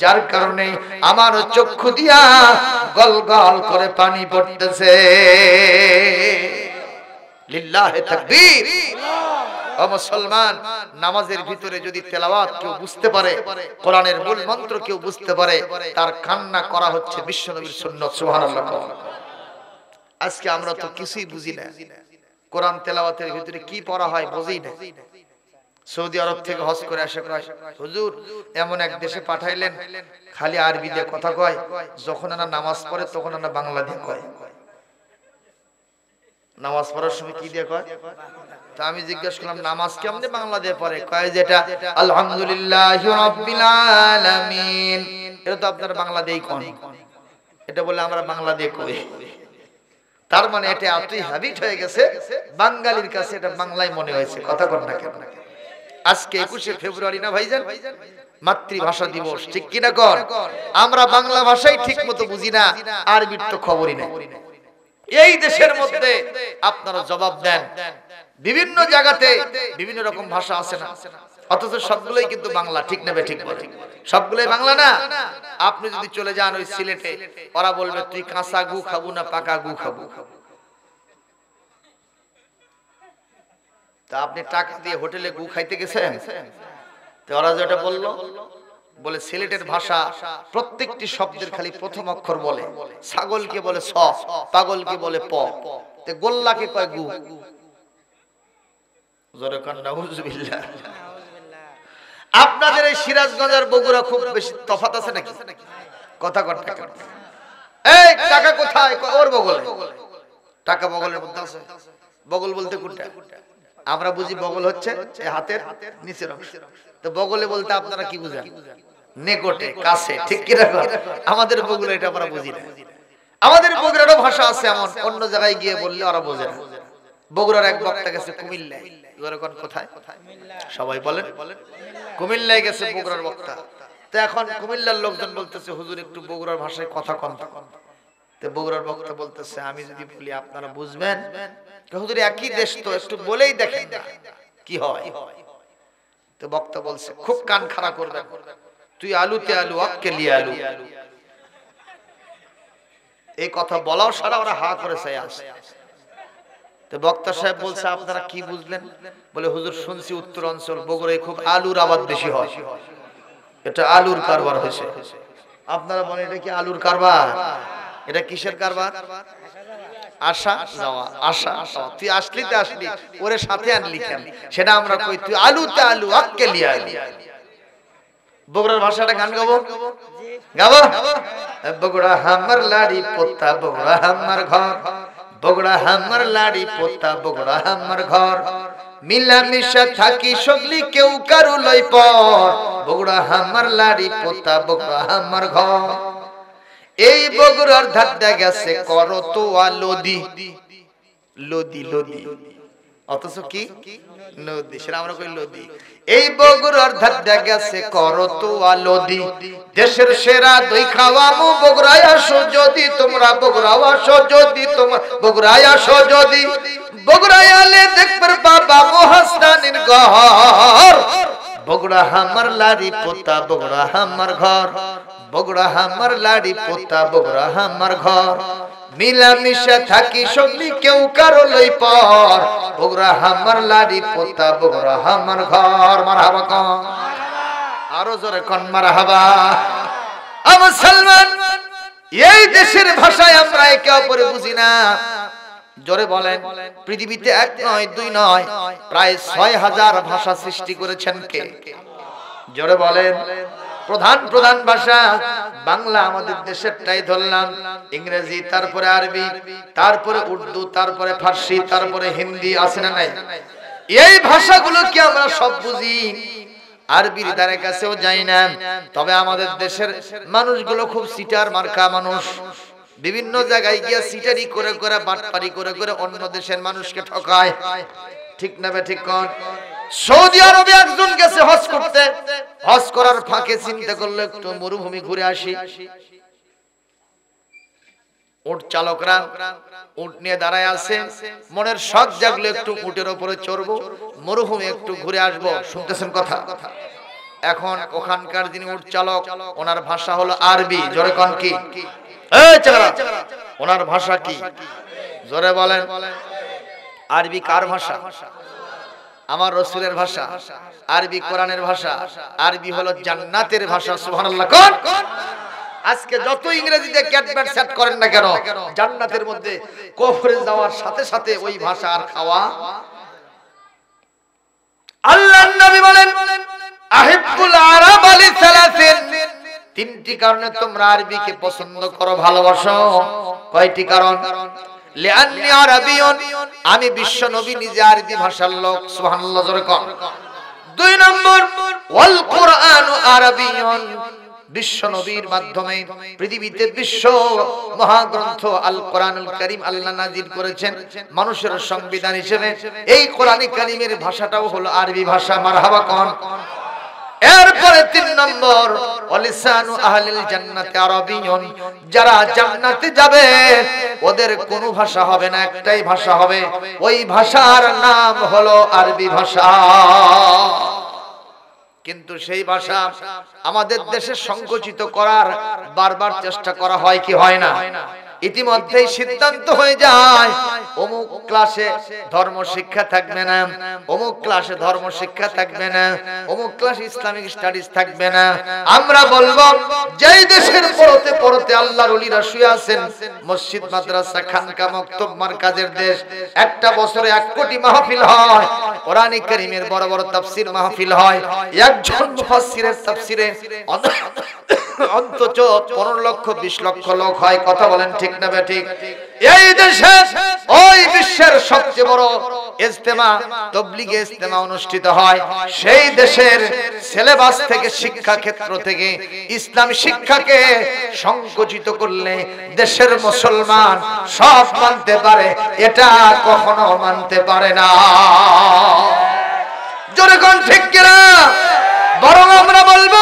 যার কারণে আমার চক্ষু দিয়া গলগল করে পানি পড়তেছে। লিল্লাহি তাকবীর। ও মুসলমান, নামাজের ভিতরে যদি তেলাওয়াত কেউ বুঝতে পারে, কোরআনের মূল মন্ত্র কেউ বুঝতে পারে, তার কান্না করা হচ্ছে বিশ্বনবীর সুন্নাত। সুবহানাল্লাহ। আজকে আমরা তো কিছুই বুঝি না। কোরআন তেলাওয়াতের ভিতরে কি পড়া হয় বুঝি না। সৌদি আরব থেকে হজ করে আসে, কয় হুজুর এমন এক দেশে পাঠাইলেন, খালি আরবি দিয়ে কথা কয়, যখন না নামাজ পড়ে তখন না বাংলা দিয়ে কয়। নামাজ পড়ার সময় কি দিয়ে কয়? তা আমি জিজ্ঞেস করলাম, নামাজ কেমনে বাংলা দিয়ে পড়ে? কয় যেটা আলহামদুলিল্লাহি রাব্বিল আলামিন, এটা তো আপনারা বাংলা দিয়েই কোন। এটা বলে আমরা বাংলা দিয়ে কই। তার মানে এটা এতই হ্যাবিট হয়ে গেছে, বাঙালির কাছে এটা বাংলায় মনে হয়েছে। কথা কর না কেন? আজকে 21শে ফেব্রুয়ারি না ভাইজান, মাতৃভাষা দিবস, ঠিক কিনা কর? আমরা বাংলা ভাষাই ঠিক মতো বুঝি না, আরবির তো খবরই নাই। এই দেশের মধ্যে আপনারা জবাব দেন, বিভিন্ন জায়গাতে বিভিন্ন রকম ভাষা আছে না, অথচ সবগুলোই কিন্তু বাংলা। ঠিক নেবে? ঠিক বলে সবগুলোই বাংলা না। আপনি যদি চলে যান ওই সিলেটে, ওরা বলবে তুই কাঁচা গু খাবো না পাকা গু খাবো। তা আপনি টাকা দিয়ে হোটেলে গু খাইতে গেছেন, তো ওরা যেটা বললো, বলে সিলেটের ভাষা প্রত্যেকটি শব্দের খালি প্রথম অক্ষর বলে। ছাগলকে বলে স, পাগলকে বলে প, তে গোল্লাকে কয় গু। জোরে কান নাউজুবিল্লাহ। আপনাদের এই সিরাজগঞ্জ আর বগুড়া খুব বেশি তফাৎ আছে নাকি? কথা কর না কেন? এই টাকা কোথায়? ওর বগলে। টাকা বগলের মধ্যে আছে। বগল বলতে কোনটা? আমরা বুঝি বগল হচ্ছে এই হাতের নিচের অংশ। তো বগলে বলতে আপনারা কি বুঝেন? নেকটে, কাছে, ঠিক কি না? আমাদের বগুড়া এটা আমরা বুঝি না। আমাদের বগুড়ারও ভাষা আছে এমন, অন্য জায়গায় গিয়ে বললে ওরা বোঝে না। বগুড়ার এক বক্তা গেছে কুমিল্লায়। কোথায়? সবাই বলেন কুমিল্লায় গেছে বগুড়ার বক্তা। তো এখন কুমিল্লার লোকজন বলতেছে, হুজুর একটু বগুড়ার ভাষায় কথা কন। তো বগুড়ার বক্তা বলতেছে, আমি যদি বলি আপনারা বুঝবেন? হুজুর একই দেশ তো, একটু বলেই দেখেন কি হয়। তো বক্তা বলছে, খুব কান খাড়া করবেন, তুই আলুতে আলু, আক্কেলি আলু। এই কথা বলাও সারা ওরা হা করে চাই আসে। তো বক্তা সাহেব বলছে, আপনারা কি বুঝলেন? বলে হুজুর শুনছি উত্তর অঞ্চল বগুড়ায় খুব আলুর আবাদ বেশি হয়, এটা আলুর কারবার হয়েছে। আপনারা বলেন এটা কি আলুর কারবার? এটা কিসের কারবার? আসা যাওয়া, আসা যাওয়া। তুই আসলি তো আসলি, ওরে সাথে আনলি কেন? সেটা আমরা কই, তুই আলুতে আলু, আক্কেলি আলু। বগুড়ার ভাষাটা গান গাবো? গাবো? বগুড়া হামার লাড়ি পোতা, বগুড়া হামার ঘর, বগুড়া হামার লাড়ি পোতা, বগুড়া হামার ঘর, মিলামিশা থাকি সগলি কেউ কারু লই পর, বগুড়া হামার লাড়ি পোতা, বগুড়া হামার ঘর। এই বগুড়ার ধারে গেছে করতোয়া লদি, লদি লদি, অথচ কি নদী, সেটা আমরা কই লদি। এই বগুড়ার ধারে গেছে করতোয়া লদি, দেশের সেরা দই খাওয়ামু বগুড়ায় আসো যদি তোমরা, বগুড়ায় আসো যদি তোমরা, বগুড়ায় আসো যদি, বগুড়ায় আলে দেখবে বাবা মহাস্তানির ঘর, বগুড়া আমার লাড়ি পোতা বগুড়া আমার ঘর, বগুড়া আমার লাড়ি পোতা বগুড়া আমার ঘর, মিলামিশা থাকি সঙ্গী কেউ কারো লই পর, বগুড়া আমার লাড়ি পোতা বগুড়া আমার ঘর। মারহাবা কোন, আরো জোরে কোন মারহাবা। মুসলমান, এই দেশের ভাষায় আমরা একে অপরে বুঝি না। জোরে বলেন, পৃথিবীতে এক নয় দুই নয়, প্রায় ৬০০০ ভাষা সৃষ্টি করেছেন কে? জোরে বলেন। প্রধান প্রধান ভাষা বাংলা আমাদের দেশেরটাই ধরলাম, ইংরেজি, তারপরে আরবি, তারপরে উর্দু, তারপরে ফার্সি, তারপরে হিন্দি, আছে না নাই? এই ভাষাগুলো কি আমরা সব বুঝি? আরবির ধারে কাছেও যাই না। তবে আমাদের দেশের মানুষগুলো খুব সিটার মার্কা মানুষ, বিভিন্ন জায়গায় গিয়ে সিটারি করে করে বাটপারি করে করে অন্য দেশের মানুষকে ঠকায়। ঠিক না বে ঠিক কোন? সৌদি আরবে একজন গেছে হজ করতে, হজ করার ফাঁকে চিন্তা করলো একটু মরুভূমি ঘুরে আসি। উট চালকরা উট নিয়ে দাঁড়ায় আছে, মনের শখ জাগলো একটু উটের উপরে চড়বো, মরুভূমি একটু ঘুরে আসবো। শুনতেছেন কথা? এখন ওখানকার যিনি উট চালক, ওনার ভাষা হলো আরবি। জোরে কোন কি? এই চালা, ওনার ভাষা কি? জোরে বলেন। আরবি কার ভাষা? আমার রাসূলের ভাষা। আরবি কোরআনের ভাষা। আরবি হলো জান্নাতের ভাষা। সুবহানাল্লাহ কোন? আজকে যত ইংরেজিতে ক্যাটব্যাট সেট করেন না কেন, জান্নাতের মধ্যে কবরে যাওয়ার সাথে সাথে ওই ভাষা আর খাওয়া। আল্লাহর নবী বলেন, আহিব্বুল আরাব লিসালাসিন, তিনটি কারণে তোমরা আরবিকে পছন্দ করো, ভালোবাসো। কয়টি কারণ? লিআন্নি আরাবিয়ুন, আমি বিশ্ব নবী নিজে আরবি ভাষার লোক। সুবহানাল্লাহ জোরে কোন। দুই নম্বর, ওয়াল কুরআনু আরাবিয়ুন, বিশ্ব নবীর মাধ্যমে পৃথিবীতে বিশ্ব মহাগ্রন্থ আল কোরআনুল কারীম আল্লাহ নাযিল করেছেন মানুষের সংবিধান হিসেবে। এই কোরআনে কারীমের ভাষাটাও হলো আরবি ভাষা। মারহাবা কোন। এরপরে তিন নম্বর, ওয়ালিসানু আহলিল জান্নাতি আরাবিয়ুন, যারা জান্নাতে যাবে ওদের কোনো ভাষা হবে না, একটাই ভাষা হবে, ওই ভাষার নাম হলো আরবি ভাষা। কিন্তু সেই ভাষা আমাদের দেশে সংকুচিত করার বারবার চেষ্টা করা হয় কি হয় না? ইতিমধ্যেই সিদ্ধান্ত হয়ে যায় অমুক ক্লাসে ধর্ম শিক্ষা থাকবে না, অমুক ক্লাসে ধর্ম শিক্ষা থাকবে না, অমুক ক্লাসে ইসলামিক স্টাডিজ থাকবে না। আমরা বলবো, যেই দেশের পরতে পরতে আল্লাহর ওলিরা শুয়ে আছেন, মসজিদ, মাদ্রাসা, খানকা, মক্তব, মারকাজের দেশ, একটা বছরে ১ কোটি মাহফিল হয়, কোরআন কারীমের বড় বড় তাফসীর মাহফিল হয়, একজন মুফাসসিরের তাফসীরে অন্তত ১৫ লক্ষ ২০ লক্ষ লোক হয়। কথা বলেন ঠিক না ঠিক? এই দেশে ওই বিশ্বের সবচেয়ে বড় ইজতেমা, তাবলীগে ইজতেমা অনুষ্ঠিত হয়। সেই দেশের সিলেবাস থেকে, শিক্ষা ক্ষেত্র থেকে ইসলাম শিক্ষাকে সংকুচিত করলে দেশের মুসলমান সব মানতে পারে, এটা কখনো মানতে পারে না। জোরে কোন ঠিক কিনা? বরং আমরা বলবো,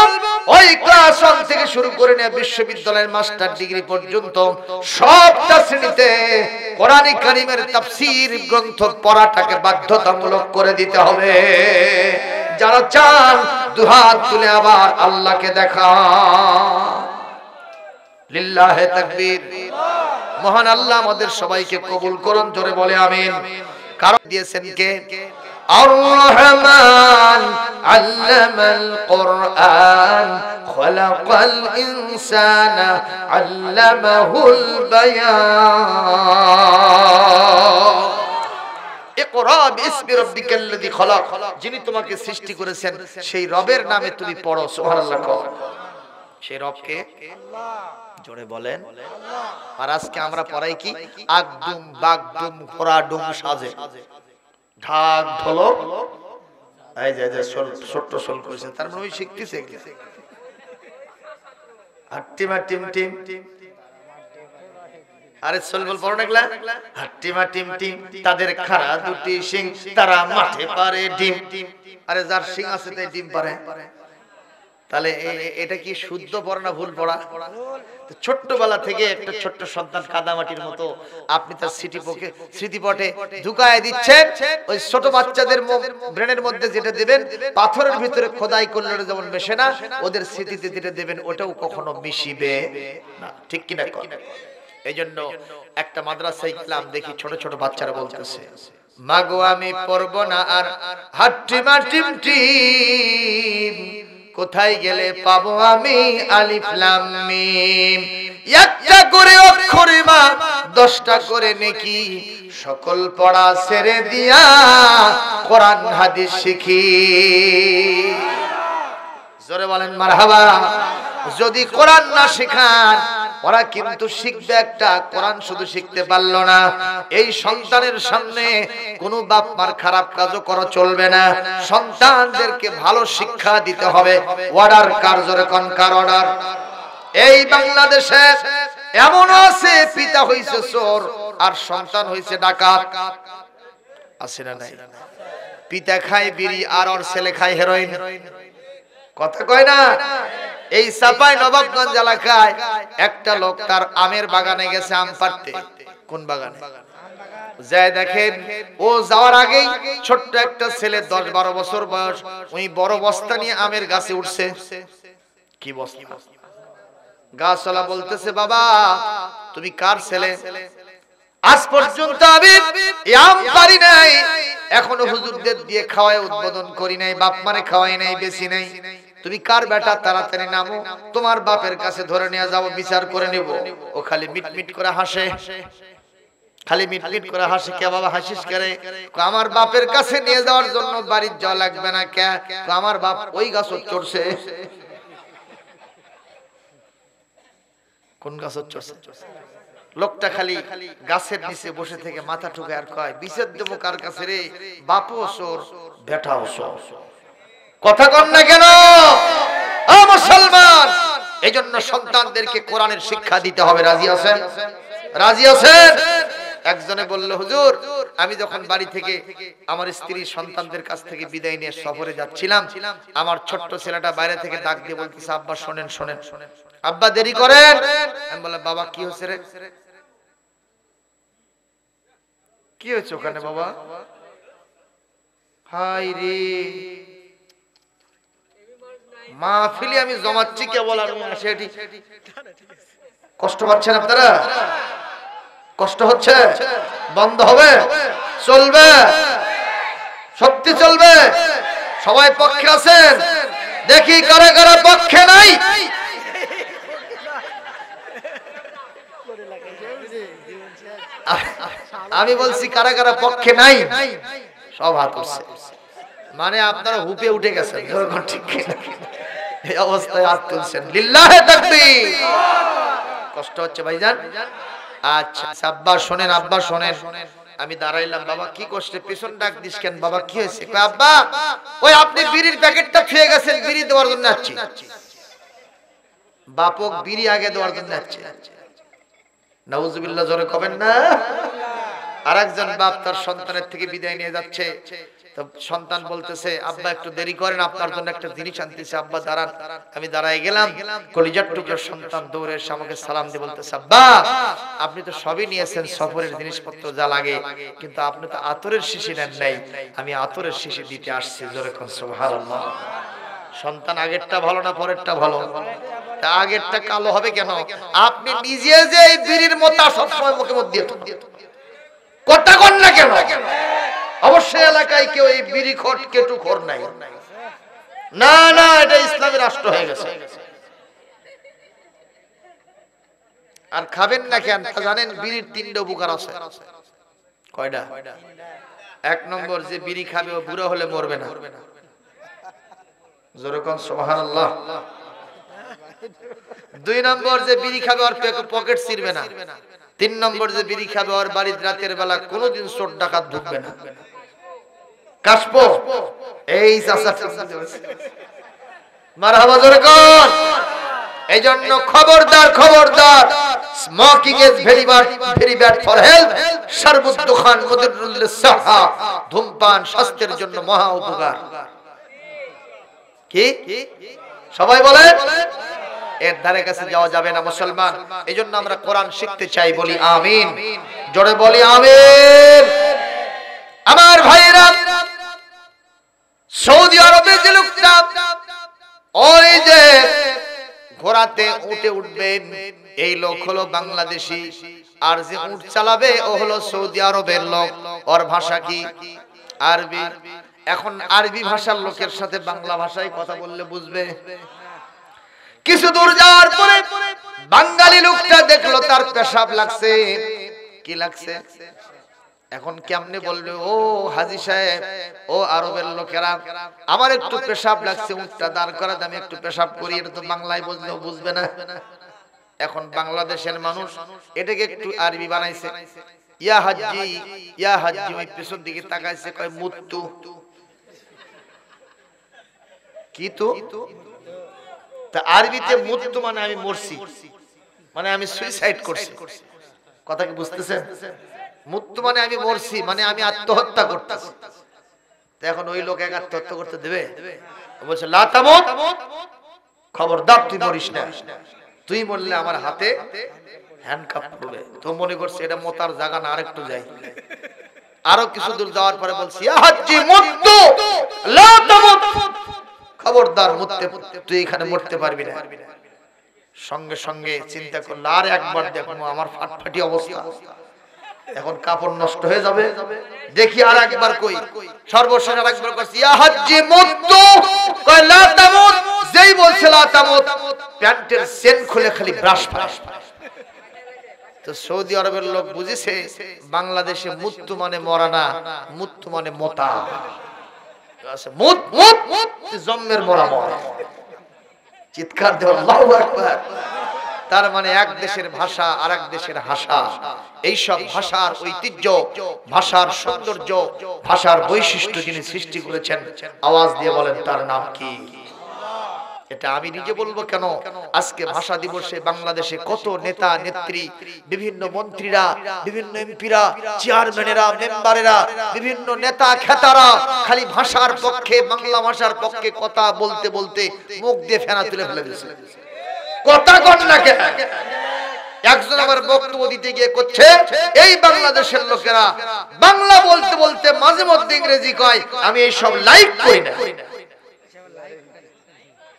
ওই ক্লাস 1 থেকে শুরু করে নিয়ে বিশ্ববিদ্যালয়ের মাস্টার ডিগ্রি পর্যন্ত সবটা শ্রেণীতে কোরআন কারীমের তাফসীর গ্রন্থ পড়াটাকে বাধ্যতামূলক করে দিতে হবে। যারা চান দুহাত তুলে আবার আল্লাহকে দেখা। লিল্লাহে তাকবীর। মহান আল্লাহ আমাদের সবাইকে কবুল করুন। জোরে বলে আমিন। কারণ দিয়েছেন কে? আর-রহমান আল্লামাল কুরআন খালাকাল ইনসানা আল্লামাহুল বায়ান। ইকরা বিসমি রাব্বিকাল্লাযী খালাক, যিনি তোমাকে সৃষ্টি করেছেন সেই রবের নামে তুমি পড়ো। সুবহানাল্লাহ। সেই রবকে আল্লাহ। জোরে বলেন আল্লাহ। আর আজকে আমরা পড়াই কি? আগডুম বাগডুম ঘোড়াডুম সাজে, ঢাক ঢোলক, এই যে ছোট্ট শোল করেছে, তার মানে ওই শিখতেছে হাট্টিমা টিম টিম। আরে শোল বল পড়ো না এগুলা। হাট্টিমা টিম টিম, তাদের খাড়া দুটি শিং, তারা মাঠে পারে ডিম। আরে যার শিং আছে তাই ডিম পারে। তাহলে এটা কি শুদ্ধ পড়া না ভুল পড়া? ছোট্টবেলা থেকে একটা ছোট্ট সন্তান কাদামাটির মতো আপনি তার স্মৃতিপটে ঢুকায় দিচ্ছেন। ওই ছোট বাচ্চাদের ব্রেনের মধ্যে যেটা দেবেন, পাথরের ভিতরে খোদাই করলে যেমন মেশে না, ওদের স্মৃতিতে যেটা দেবেন ওটাও কখনো মিশিবে না। ঠিক কিনা? এই জন্য একটা মাদ্রাসায় গেলাম, দেখি ছোট ছোট বাচ্চারা বলতেছে, মাগো আমি পড়ব না আর হাট্টিমা টিম, কোথায় গেলে পাবো আমি আলিফ লাম মিম। একটা করে অক্ষরে মা 10টা করে নেকি, সকল পড়া ছেড়ে দিয়া কোরআন হাদিস শিখি। জোরে বলেন মারহাবা। যদি কোরআন না শেখান, ওরা কিন্তু শিখবে একটা, কোরআন শুধু শিখতে পারলো না। এই সন্তানের সামনে কোনো বাপ মার খারাপ কাজও করা চলবে না। সন্তানদেরকে ভালো শিক্ষা দিতে হবে। Order কার্যরে কনকার order. এই বাংলাদেশে এমন আছে পিতা হইছে চোর আর সন্তান হইছে ডাকাত, আছে না নাই? পিতা খায় বিড়ি আর ওর ছেলে খায় হেরোইন, কথা কয় না? এই চাপাই নবাবগঞ্জ এলাকায় একটা লোক তার আমের বাগানে গেছে আম পাড়তে। কোন বাগানে? যায় দেখেন, ও যাওয়ার আগেই ছোট্ট একটা ছেলে 10-12 বছর বয়স, ওই বড় বস্তা নিয়ে আমের গাছে উঠছে। কি বস্তা? গাছওয়ালা বলতেছে, বাবা তুমি কার ছেলে? আজ পর্যন্ত আমি আম পারি নাই, এখনো হুজুরদের দিয়ে খাওয়ায় উদ্বোধন করি নাই, বাপ মারে খাওয়াই নাই, বেশি নাই। তুমি কার বেটা? তাড়াতাড়ি নামো, তোমার বাপের কাছে ধরে নিয়ে যাবো, বিচার করে নেব। ও খালি মিটমিট করে হাসে, খালি মিটমিট করে হাসে। কে বাবা হাসিস করে? আমার বাপের কাছে নিয়ে যাওয়ার জন্য বাড়ির যাওয়া লাগবে না। কে? আমার বাপ ওই গাছ চড়ছে। কোন গাছ চড়ছে? লোকটা খালি গাছের নিচে বসে থেকে মাথা ঠুকে আর কয়, বিচার দেবো কার কাছে রে? বাপও চোর, বেটাও চোর। কথা কন না কেন ও মুসলমান? এই জন্য সন্তানদেরকে কোরআনের শিক্ষা দিতে হবে। রাজি আছেন? রাজি আছেন? একজনে বলল, হুজুর আমি যখন বাড়ি থেকে আমার স্ত্রী সন্তানদের কাছ থেকে বিদায় নিয়ে সফরে যাচ্ছিলাম, আমার ছোট্ট ছেলেটা বাইরে থেকে ডাক দিয়ে বলতেছে, আব্বা শোনেন শোনেন, আব্বা দেরি করেন। আমি বললাম, বাবা কি হয়েছে রে? কি হয়েছে ওখানে বাবা? হাই রে, মাহফিলে আমি জমাচ্ছি কেবল আর সেটি। কষ্ট পাচ্ছেন আপনারা? কষ্ট হচ্ছে? বন্ধ হবে? চলবে? সত্যি চলবে? সবাই পক্ষে আছেন? দেখি কারা কারা পক্ষে নাই। আমি বলছি কারা কারা পক্ষে নাই, সব হাত উঠছে। মানে আপনারা হুপে উঠে গেছেন। ঠিক এই অবস্থায় হাত তুলছেন। লিল্লাহে তাকবীর। কষ্ট হচ্ছে ভাইজান? আচ্ছা আব্বা শোনেন, আব্বা শোনেন। আমি দাঁড়াইলাম, বাবা কি কষ্টে? পেছন ডাক দিস কেন বাবা? কি হয়েছে? আব্বা ওই আপনি বিড়ির প্যাকেটটা ছুঁয়ে গেছেন, বিড়ি দেওয়ার জন্য যাচ্ছি। বাপক বিড়ি আগে দেওয়ার জন্য যাচ্ছে। নাউজুবিল্লাহ, জোরে কবেন না। আরেকজন বাপ তার সন্তানের থেকে বিদায় নিয়ে যাচ্ছে, তো সন্তান বলতেছে, আব্বা একটু দেরি করেন, আপনার জন্য একটা জিনিস আনতেছে। আব্বা দাঁড়ান। আমি দাঁড়ায় গেলাম। কলিজার টুকরো সন্তান দৌড়ে এসে আমাকে সালাম দিয়ে বলতেছে, আব্বা আপনি তো সবই নিয়েছেন, সফরের জিনিসপত্র যা লাগে, কিন্তু আপনি তো আতরের শিশি নেন নাই। আমি আতরের শিশি দিতে আসছি। জোরে কোন সুবহানাল্লাহ। সন্তান আগেরটা ভালো না পরেরটা ভালো? তা আগেরটা কালো হবে কেন? আপনি নিজে যে এই বিড়ির মোতা সবসময় মুখে মধ্যে দিয়ে কথা কন না কেন? অবশ্যই এলাকায় কেউ এই বিড়ি খোর কেটু খোর নাই। না না, এটা ইসলামী রাষ্ট্র হয়ে গেছে। আর খাবেন না কেন? জানেন বিড়ির 3টা উপকার আছে। কয়টা? 1 নম্বর, যে বিড়ি খাবে ও বুড়ো হলে মরবে না। জোরে কোন সুবহানাল্লাহ। 2 নম্বর, যে বিড়ি খাবে ওর পকেট ছিঁড়বে না। 3 নম্বর, যে বিড়ি খাবে ওর বাড়িতে রাতের বেলা কোনোদিন চোর ডাকাত ঢুকবে না। কাশবো এই চাচা মারহাবা, জোরে কোন। এই জন্য খবরদার খবরদার, smoking is very bad for health. শারবুদ দুখান মুদিরুল লিসসাহা। ধূমপান স্বাস্থ্যের জন্য মহা উপকার। কি সবাই বলে এর ধারে কাছে যাওয়া যাবে না মুসলমান। এইজন্য আমরা কোরআন শিখতে চাই, বলি আমিন, জোরে বলি আমিন। আমার ভাইরা, সৌদি আরবে যে লোকটা ওই যে ঘোড়াতে উঠে উঠবেন, এই লোক হলো বাংলাদেশি, আর যে উট চালাবে ও হলো সৌদি আরবের লোক। ওর ভাষা কি? আরবি। এখন আরবি ভাষার লোকের সাথে বাংলা ভাষায় কথা বললে বুঝবে? কিছু দূর যাওয়ার পরে বাঙালি লোকটা দেখলো তার পেশাব লাগছে। কি লাগছে? এখন কেমনে বলবে, ও হাজী সাহেব, ও আরবের লোকেরা, আমার একটু পেশাব লাগছে, উটটা দাঁড় করা, আমি একটু পেশাব করি। এটা তো বাংলায় বললেও বুঝবে না। এখন বাংলাদেশের মানুষ এটাকে একটু আরবি বানাইছে। ইয়া হাজ্জি, ইয়া হাজ্জি, ওই পেছন দিকে তাকাইছে, কয় মুত্তু। কি তো? তা আরবিতে মুত্তু মানে আমি মরছি, মানে আমি সুইসাইড করছি। কথা কি বুঝতেছেন? মুত্তু মানে আমি মরছি, মানে আমি আত্মহত্যা করতেছি। এখন ওই লোক এক আত্মহত্যা করতে দেবে? বলছে লা তামুত, খবরদার তুই মরিস না, তুই মরলে আমার হাতে হ্যান্ডকাপ পড়বে। তো মনে করছে এটা মোতার জায়গা না, আরেকটু যাই। আরো কিছু দূর যাওয়ার পরে বলছি ইয়া হাজ্জি মুত্তু লা তামুত, খবরদার মরতে, তুই এখানে মরতে পারবি না। সঙ্গে সঙ্গে চিন্তা করল, আর একবার দেখো আমার ফাটফাটি অবস্থা, এখন কাপড় নষ্ট হয়ে যাবে, দেখি আর একবার কই। সর্বশেষ আর একবার কইছি ইয়া হাজ্জি মুত্তু, কয় লা তামুত। যেই বলছে লা তামুত, প্যান্টের চেন খুলে খালি ব্রাশ ব্রাশ। তো সৌদি আরবের লোক বুঝেছে বাংলাদেশে মুত্তু মানে মরা না, মুত্তু মানে মোতা। মুত মুত জম্মের মরা মরা, চিৎকার দেওয়া আল্লাহু আকবার। তার মানে এক দেশের ভাষা আর এক দেশের হাসা। এইসব ভাষার ঐতিহ্য, ভাষার সৌন্দর্য, ভাষার বৈশিষ্ট্য যিনি সৃষ্টি করেছেন, আওয়াজ দিয়ে বলেন তার নাম কি? এটা আমি নিজে বলবো কেন, আজকে ভাষা দিবসে বাংলাদেশে কত নেতা নেত্রী, বিভিন্ন মন্ত্রীরা, বিভিন্ন এমপিরা, চেয়ারম্যানেরা, মেম্বারেরা, বিভিন্ন নেতা খেতারা খালি ভাষার পক্ষে, বাংলা ভাষার পক্ষে কথা বলতে বলতে মুখ দিয়ে ফেনা তুলে ফেলে দিয়েছে। কথা কন না কেন? একজন আমার বক্তব্য দিতে গিয়ে করছে এই বাংলাদেশের লোকেরা বাংলা বলতে বলতে মাঝে মধ্যে ইংরেজি কয়, আমি এই সব লাইক করি না।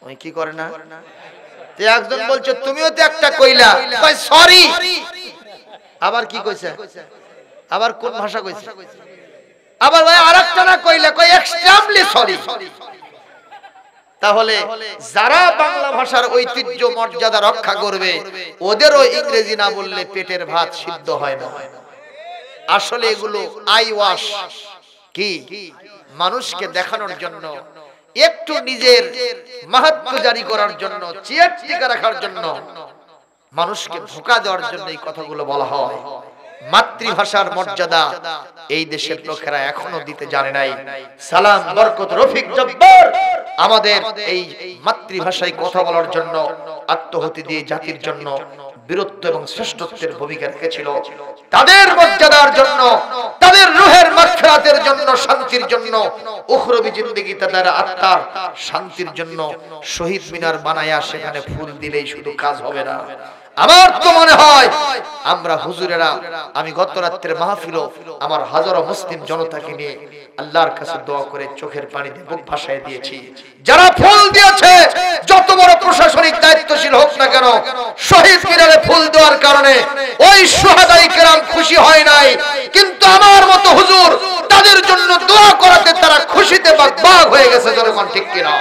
ওই কি করে না? তে একজন বলছে তুমিও তো একটা কইলা, কয় সরি। আবার কি কইছে? আবার কোন ভাষা কইছে? আবার ভাই আরেকটা না কইলা, কয় এক্সট্রিমলি সরি। তাহলে যারা বাংলা ভাষার ঐতিহ্য মর্যাদা রক্ষা করবে, ওদেরও ইংরেজি না বললে পেটের ভাত সিদ্ধ হয় না। আসলে এগুলো আই ওয়াশ, কি মানুষকে দেখানোর জন্য, একটু নিজের মাহাত্ম্য জারি করার জন্য, চেয়ার টিকা রাখার জন্য, মানুষকে ধোঁকা দেওয়ার জন্য এই কথাগুলো বলা হয়। মাতৃভাষার মর্যাদা এই দেশের লোকেরা এখনো দিতে জানে নাই। সালাম, বরকত, রফিক, জব্বার আমাদের এই মাতৃভাষায় কথা বলার জন্য আত্মহতি দিয়ে জাতির জন্য বীরত্ব এবং শ্রেষ্ঠত্বের ভূমিকা রেখেছিল। তাদের মর্যাদার জন্য, তাদের রূহের মাগফিরাতের জন্য, শান্তির জন্য, উখরবি জিন্দেগি, তাদের আত্মার শান্তির জন্য শহীদ মিনার বানায়া সেখানে ফুল দিলেই শুধু কাজ হবে না। আমার তো মনে হয় আমরা হুজুরেরা, আমি গত রাত্রের মাহফিলও আমার হাজারো মুসলিম জনতাকে নিয়ে আল্লাহর কাছে দোয়া করে চোখের পানি দিয়ে বুক ভাসায় দিয়েছি। যারা ফুল দিয়েছে, যত বড় প্রশাসনিক দায়িত্বশীল হোক না কেন, শহীদ মিনারে ফুল দেওয়ার কারণে ওই শুহাদায়ে কেরাম খুশি হয় নাই, কিন্তু আমার মতো হুজুর তাদের জন্য দোয়া করাতে তারা খুশিতে বাগবাগ হয়ে গেছে। জনগণ ঠিক কিনা?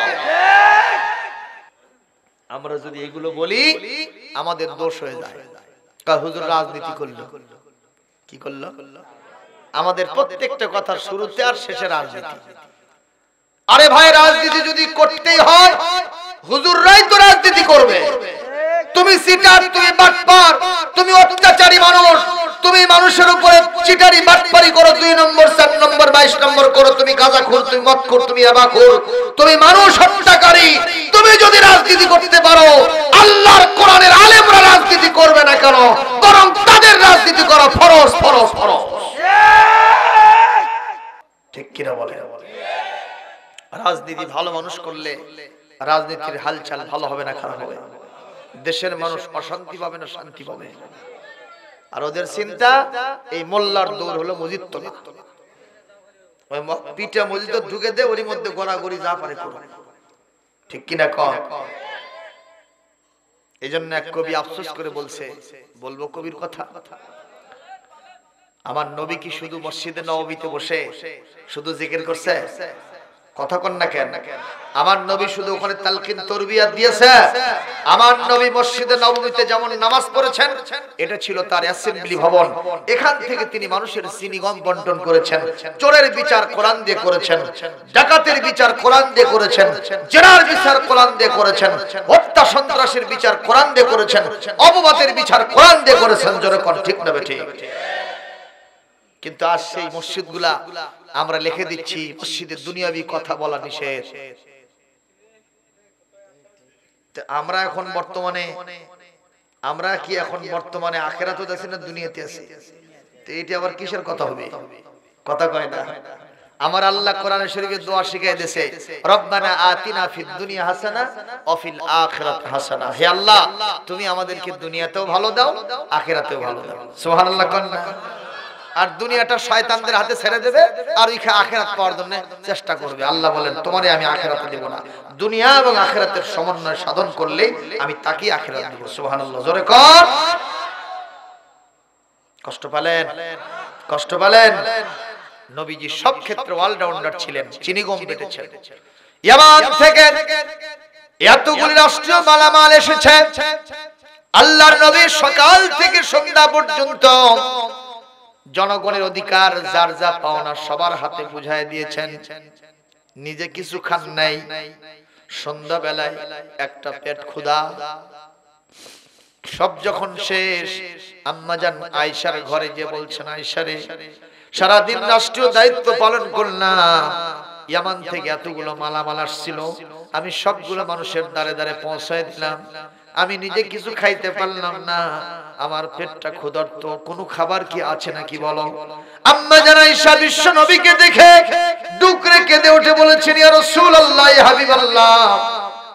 আমরা যদি এগুলো বলি আমাদের দোষ হয়ে যায়। হুজুর রাজনীতি করলো, কি করলো? আমাদের প্রত্যেকটা কথার শুরুতে আর শেষে রাজনীতি। আরে ভাই, রাজনীতি যদি করতেই হয় হুজুররাই তো রাজনীতি করবে। তুমি সিটার, তুমি বাটপার, তুমি অত্যাচারী মানুষ, তুমি মানুষের উপরে চিটারি বাটপারি করো, 2 নম্বর 4 নম্বর 22 নম্বর করো, তুমি গাঁজাখোর, তুমি মদখোর, তুমি ইয়াবাখোর, তুমি মানুষ হত্যাকারী। তুমি যদি রাজনীতি করতে পারো, আল্লাহর কোরআনের আলেমরা রাজনীতি করবে না কেন? বরং তাদের রাজনীতি করা ফরজ, ফরজ, ফরজ। ঠিক কিনা বলে? রাজনীতি ভালো মানুষ করলে রাজনীতির হালচাল ভালো হবে না খারাপ হবে, দেশের মানুষ অশান্তি পাবে না শান্তি পাবে। আর ওদের চিন্তা এই মোল্লার দৌড় হলো মসজিদ তোলা, ওই পিঠা মসজিদ ঢুকে দে, ওর মধ্যে গড়াগড়ি যা পারে করো, ঠিক কিনা কম। এই জন্য এক কবি আফসোস করে বলছে, বলবো কবির কথা, আমার নবী কি শুধু মসজিদে নববীতে বসে শুধু জিকির করছে? কথা কন না কেন? আমার নবী শুধু ওখানে তালকিন তরবিয়াত দিয়েছে? আমার নবী মসজিদে নববীতে যেমন নামাজ পড়েছেন, এটা ছিল তার অ্যাসেম্বলি ভবন, এখান থেকে তিনি মানুষের চিনিগম বন্টন করেছেন, চোরের বিচার কোরআন দিয়ে করেছেন, ডাকাতের বিচার কোরআন দিয়ে করেছেন, জেনার বিচার কোরআন দিয়ে করেছেন, হত্যা সন্ত্রাসের বিচার কোরআন দিয়ে করেছেন, অপবাদের বিচার কোরআন দিয়ে করেছেন। জোরে কোন ঠিক না বেঠিক? কিন্তু আজ সেই মসজিদগুলা আমরা লিখে দিচ্ছি মসজিদে দুনিয়াবি কথা বলা নিষেধ। আমরা এখন বর্তমানে আখিরাতে আছি না দুনিয়াতে আছি? তো এইটা আবার কিসের কথা হবে? কথা কয় না। আমার আল্লাহ কোরআনে শরীফে দোয়া শিখাই দিয়েছে, রব্বানা আতিনা ফিদ দুনিয়া হাসানা ওয়া ফিল আখিরাতি হাসানা। হে আল্লাহ, তুমি আমাদেরকে দুনিয়াতেও ভালো দাও, আখিরাতেও ভালো দাও। সুবহানাল্লাহ কোন না? আর দুনিয়াটা শয়তানদের হাতে ছেড়ে দেবে, আর ওইখানে আখিরাত পাওয়ার জন্য চেষ্টা করবে। আল্লাহ বলেন, তোমারে আমি আখিরাত দেব না, দুনিয়া এবং আখিরাতের সমন্বয় সাধন করলে আমি তাকে আখিরাত দেব। সুবহানাল্লাহ, জোরে কর। কষ্ট পেলেন? নবীজি সব ক্ষেত্রে অলরাউন্ডার ছিলেন, চিনিগম বেটেছেন। ইয়ামান থেকে এতগুলি রাষ্ট্রীয় মালামাল এসেছে, আল্লাহর নবী সকাল থেকে সন্ধ্যা পর্যন্ত জনগণের অধিকার যার যা পাওনা সবার হাতে বুঝায় দিয়েছেন। নিজে কিছু খান নাই, সন্ধ্যা বেলায় একটা পেট ক্ষুধা। সব যখন শেষ, আম্মাজান আয়েশার ঘরে যে বলছেন, আয়েশা রে, সারাদিন রাষ্ট্রীয় দায়িত্ব পালন করলাম, ইয়ামান থেকে এতগুলো মালামাল আসছিল, আমি সবগুলো মানুষের দ্বারে দ্বারে পৌঁছায় দিলাম, আমি নিজে কিছু খাইতে পারলাম না, আমার পেটটা ক্ষুধার্ত, কোনো খাবার কি আছে নাকি বলো। আম্মা জান আয়েশা বিশ্ব নবীকে দেখে ডুকরে কেঁদে উঠে বলেছেন, ইয়া রাসূলুল্লাহ, ইয়া হাবিবাল্লাহ,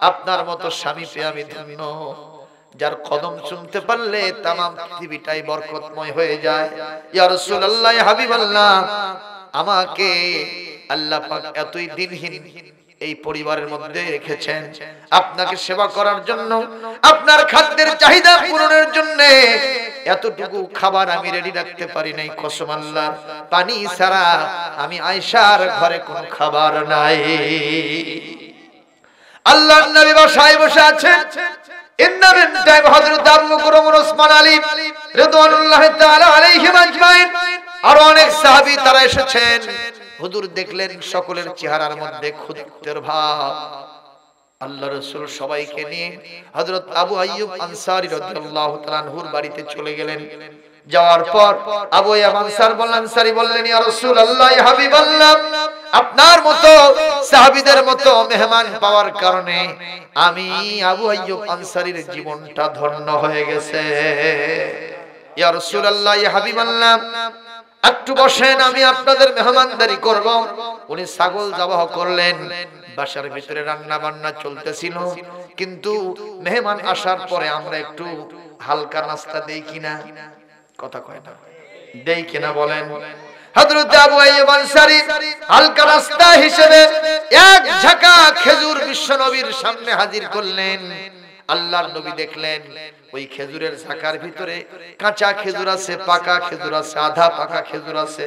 আপনার মতো স্বামী পেয়ে আমি ধন্য, যার কদম শুনতে পারলে তামাম পৃথিবীটাই বরকতময় হয়ে যায়। ইয়া রাসূলুল্লাহ, ইয়া হাবিবাল্লাহ, আমাকে আল্লাহ পাক এতই দিনহীন এই পরিবারের মধ্যে রেখেছেন আপনাকে সেবা করার জন্য, আপনার খাদ্যের চাহিদা পূরণের জন্য। এতটুকু খাবার আমি রেডি রাখতে পারি নাই, কসম আল্লাহ, পানি ছাড়া আমি আয়েশার ঘরে কোনো খাবার নাই। আল্লাহর নবী বাসায় বসে আছেন, ইন্নামিন টাইম হযরত আবু বকর ওমর ওসমান আলী রাদিয়াল্লাহু তাআলা আলাইহিম আজমাইন আর অনেক সাহাবী তারা এসেছেন। হুজুর দেখলেন সকলের চেহারার মধ্যে ক্ষুধার ভাব। আল্লাহ রাসূল সবাইকে নিয়ে হযরত আবু আইয়ুব আনসারী রাদিয়াল্লাহু তাআলা আনহুর বাড়িতে চলে গেলেন। যাওয়ার পর আবু আইয়ুব আনসারী বললেন, ইয়া রাসূলুল্লাহ, ইয়া হাবিবাল্লাহ, আপনার মতো সাহাবীদের মতো মেহমান পাওয়ার কারণে আমি আবু আইয়ুব আনসারীর জীবনটা ধন্য হয়ে গেছে। ইয়া রাসূলুল্লাহ, ইয়া হাবিবাল্লাহ, একটু বসেন, আমি আপনাদের মেহমানদারি করব। উনি ছাগল জবাহ করলেন, বাসার ভিতরে রান্না বান্না চলতেছিল, কিন্তু মেহমান আসার পরে আমরা একটু হালকা নাস্তা দেই কিনা? কথা কয় না, দেই কিনা বলেন? হযরত আবু আইয়ুব আনসারী হালকা নাস্তা হিসেবে এক ঝাঁকা খেজুর বিশ্বনবীর সামনে হাজির করলেন। আল্লাহর নবী দেখলেন ওই খেজুরের ঝাঁকার ভিতরে কাঁচা খেজুর আছে, পাকা খেজুর আছে, আধা পাকা খেজুর আছে।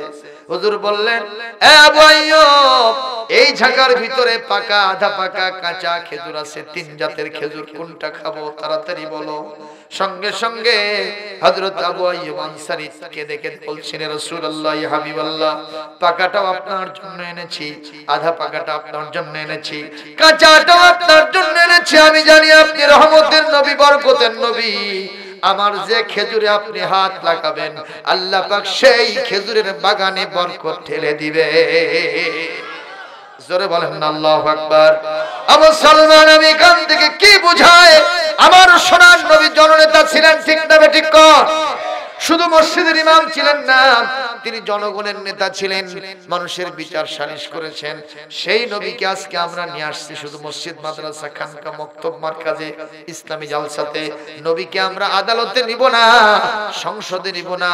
হুজুর বললেন, এ আবু আইয়ুব, এই ঝাঁকার ভিতরে পাকা, আধা পাকা, কাঁচা খেজুর আছে, তিন জাতের খেজুর, কোনটা খাবো তাড়াতাড়ি বলো। সঙ্গে সঙ্গে হযরত আবু আইয়ুব আনসারী কেঁদে কেঁদে বলছেন, রাসূলুল্লাহ, ইয়া হাবিবাল্লাহ, পাকাটাও আপনার জন্য এনেছি, আধা পাকাটা আপনার জন্য এনেছি, কাঁচাটাও আপনার জন্য এনেছি। আমি জানি আপনি রহমতের নবী, বরকতের নবী। আমার যে খেজুরে আপনি হাত লাগাবেন, আল্লাহ পাক সেই খেজুরের বাগানে বরকত ঢেলে দিবে। জোরে বলেন না আল্লাহু আকবার। আবু সালমান, আমি এখান থেকে কি বুঝায়? আমার সোনার নবী জননেতা ছিলেন, ঠিক না বেঠিক? শুধু মসজিদের ইমাম ছিলেন না, তিনি জনগণের নেতা ছিলেন, মানুষের বিচার সালিশ করেছেন। সেই নবীকে আজকে আমরা নিয়ে আসছি শুধু মসজিদ, মাদ্রাসা, খানকা, মক্তব, মারকাজে, ইসলামী জালসাতে। নবীকে আমরা আদালতে নিব না, সংসদে নিব না,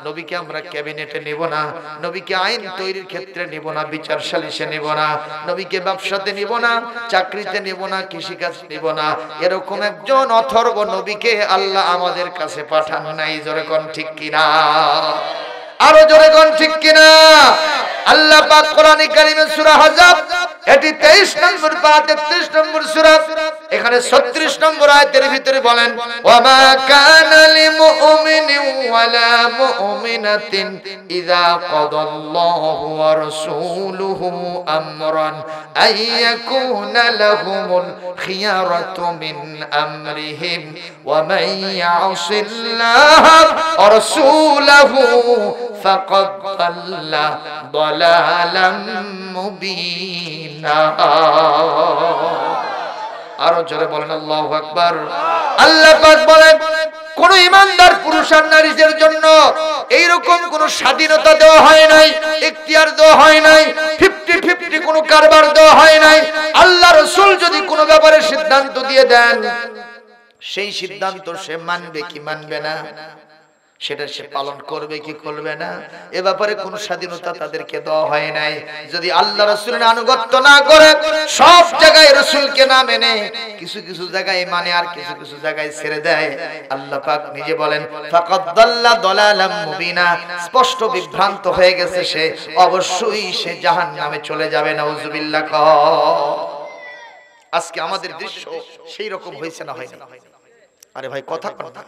নবীকে আমরা ক্যাবিনেটে নিব না, নবীকে আইন তৈরির ক্ষেত্রে নিব না, বিচার সালিশে নিব না, নবীকে ব্যবসাতে নিব না, চাকরিতে নিব না, কৃষিকাজ নিব না। এরকম একজন অথর্ব নবীকে আল্লাহ আমাদের কাছে পাঠান নাই। জোরে কোন ঠিক কিনা? আরো জোরে কোন ঠিক কিনা? আল্লাহ পাক কোরআনে কারিমে সূরা আহজাব এটি 23 নম্বর পারা 33 নম্বর সূরা, এখানে 36 নম্বর আয়াতের ভিতরে বলেন, ওয়া মা কানা লিমুমিনিন ওয়ালা মুমিনাতিন ইযা কাদাল্লাহু ওয়া রাসূলুহু আমরান আইয়াকুনা লাহুমুল খিয়ারাতু মিন আমরিহিম ওয়া মান ইয়াসিল্লাহা ওয়া রাসূলুহু ফাকাদ দাল্লা দালালাম মুবিনা। আরো জোরে বলেন আল্লাহু আকবার। আল্লাহ পাক বলেন, কোন ইমানদার পুরুষ আর নারীদের জন্য এইরকম কোন স্বাধীনতা দেওয়া হয় নাই, ইখতিয়ার দেওয়া হয় নাই, 50-50 কোন কারবার দেওয়া হয় নাই। আল্লাহ রাসূল যদি কোন ব্যাপারে সিদ্ধান্ত দিয়ে দেন, সেই সিদ্ধান্ত সে মানবে কি মানবে না, সেটা সে পালন করবে কি করবে না, এ ব্যাপারে কোন স্বাধীনতা তাদেরকে দেওয়া হয় নাই। যদি আল্লাহ রাসূলের আনুগত্য না করে, সব জায়গায় রাসূলকে না মেনে, কিছু কিছু জায়গায় মানে আর কিছু কিছু জায়গায় ছেড়ে দেয়, আল্লাহ পাক নিজে বলেন ফাকাদ দাল্লা দালালাম মুবিনা, স্পষ্ট বিভ্রান্ত হয়ে গেছে সে, অবশ্যই সে জাহান্নামে চলে যাবে। নাউজুবিল্লাহ। আজকে আমাদের দৃশ্য সেই রকম হয়েছে না হয়নি? আরে ভাই কথা কথা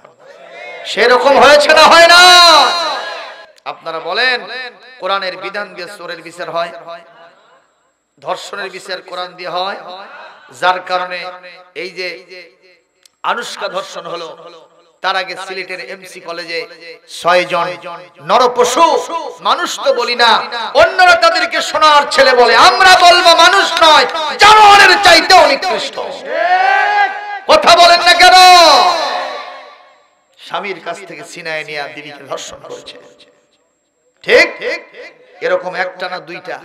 সেরকম হয়েছে না হয় না? আপনারা বলেন, কোরআনের বিধান দিয়ে চোরের বিচার হয়, ধর্ষণের বিচার কোরআন দিয়ে হয়, যার কারণে এই যে আনুষ্কা ধর্ষণ হলো, তার আগে সিলেটের এমসি কলেজে 6 জন নরপশু, মানুষ তো বলি না, অন্যরা তাদেরকে সোনার ছেলে বলে, আমরা বলবো মানুষ নয়, জানোয়ারের চাইতেও নিকৃষ্ট। কথা বলেন না কেন? স্বামীর কাছ থেকে ছিনায় নিয়ে বিবিকে ধর্ষণ করেছে। ঠিক এরকম একটা না দুইটা,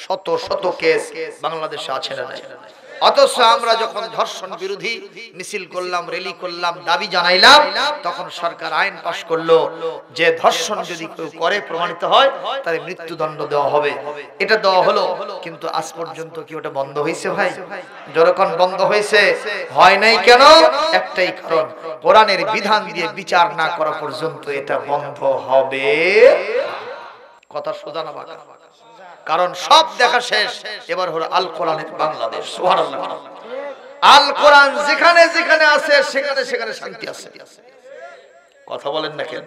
শত শত কেস বাংলাদেশে আছে না নাই? অথচ আমরা যখন ধর্ষণ বিরোধী মিছিল করলাম, র্যালি করলাম, দাবি জানাইলাম, তখন সরকার আইন পাশ করলো যে ধর্ষণ যদি কেউ করে প্রমাণিত হয় তাহলে মৃত্যুদণ্ড দেওয়া হবে। এটা দেওয়া হলো, কিন্তু আজ পর্যন্ত কি ওটা বন্ধ হয়েছে ভাই? যখন বন্ধ হয়েছে, হয় নাই কেন? একটাই কারণ, কোরআনের বিধান দিয়ে বিচার না করা পর্যন্ত এটা বন্ধ হবে। কথা সোজা না বাঁকা? কারণ সব দেখা শেষ, এবার হলো আল কোরআনের বাংলাদেশ। সুবহানাল্লাহ। আল কোরআন যেখানে যেখানে আছে সেখানে সেখানে শান্তি আছে। কথা বলেন না কেন?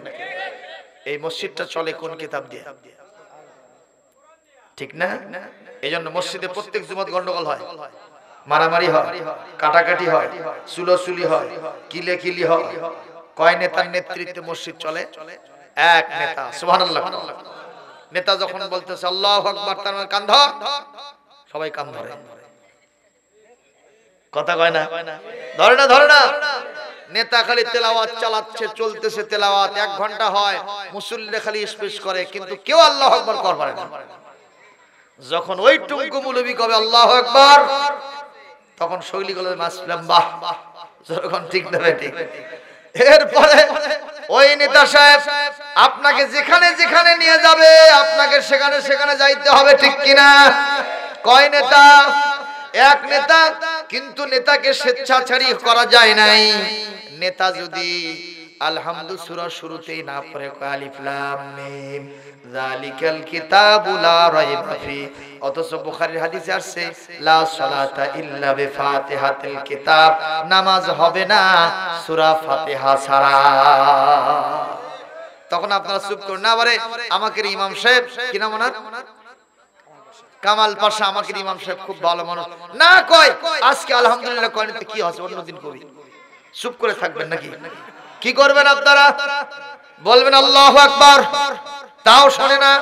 এই মসজিদটা চলে কোন কিতাব দিয়ে? ঠিক না? এইজন্য মসজিদে প্রত্যেক জুমাত গন্ডগোল হয়, মারামারি হয়, কাটাকাটি হয়, চুলোচুলি হয়, কিলেকিলি হয়। কয় নেতার নেতৃত্বে মসজিদ চলে? এক নেতা। সুবহানাল্লাহ। নেতা যখন বলতেছে আল্লাহু আকবার, তার মানে কান ধর, সবাই কান ধরে। কথা কয় না? ধরে না, ধরে না। নেতা খালি তেলাওয়াত চালাচ্ছে, চলতেছে তেলাওয়াত, 1 ঘন্টা হয়, মুসল্লিরা খালি স্পেশ করে, কিন্তু কেউ আল্লাহু আকবার কর পারে না। যখন ওই টুকু মৌলবি কবে আল্লাহু আকবার, তখন শৈলী গুলো মাসলাম বাহ, যখন ঠিক না ঠিক। এরপরে ওই নেতা সাহেব আপনাকে যেখানে যেখানে নিয়ে যাবে, আপনাকে সেখানে সেখানে যাইতে হবে, ঠিক কিনা? কয় নেতা? এক নেতা, কিন্তু নেতাকে স্বেচ্ছাচারী করা যায় নাই। নেতা যদি আলহামদু সূরা শুরুতেই না পড়ে, আলিফ লাম মিম যালিকাল কিতাবু লা রাইবা ফি, অথচ বুখারীর হাদিসে আসছে লা সালাতা ইল্লা বিফাতিহাতিল কিতাব, নামাজ হবে না সূরা ফাতিহা ছাড়া। তখন আপনারা চুপ করুন না, বারে আমাকে ইমাম সাহেব, কি নাম ওনার? কামাল পাশা, আমাকে ইমাম সাহেব খুব ভালো মানুষ না, কয় আজকে আলহামদুলিল্লাহ কয় না, কি হচ্ছে অন্যদিন কবি। চুপ করে থাকবেন নাকি? কি করবেন আপনারা? বলবেন আল্লাহু আকবার, তাও শোনে না,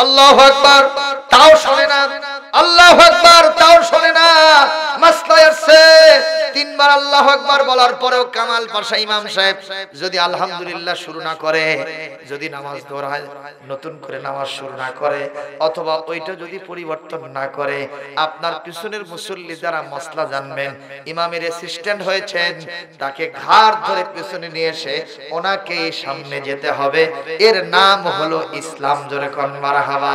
আল্লাহু আকবার, তাও শোনে না, আল্লাহু আকবার, তাও শোনে না। মাসলায় আছে 3 বার আল্লাহু আকবার বলার পরেও কামাল পাশা ইমাম সাহেব যদি আলহামদুলিল্লাহ শুরু না করে, যদি নামাজ দোহরায় নতুন করে নামাজ শুরু না করে, অথবা ওইটা যদি পরিবর্তন না করে, আপনার পিছনের মুসল্লি যারা মসলা জানবেন, ইমামের অ্যাসিস্ট্যান্ট হয়েছেন, তাকে ঘাড় ধরে পিছনে নিয়ে এসে ওনাকে সামনে যেতে হবে। এর নাম হলো ইসলাম। জোরে কোন মারহাবা।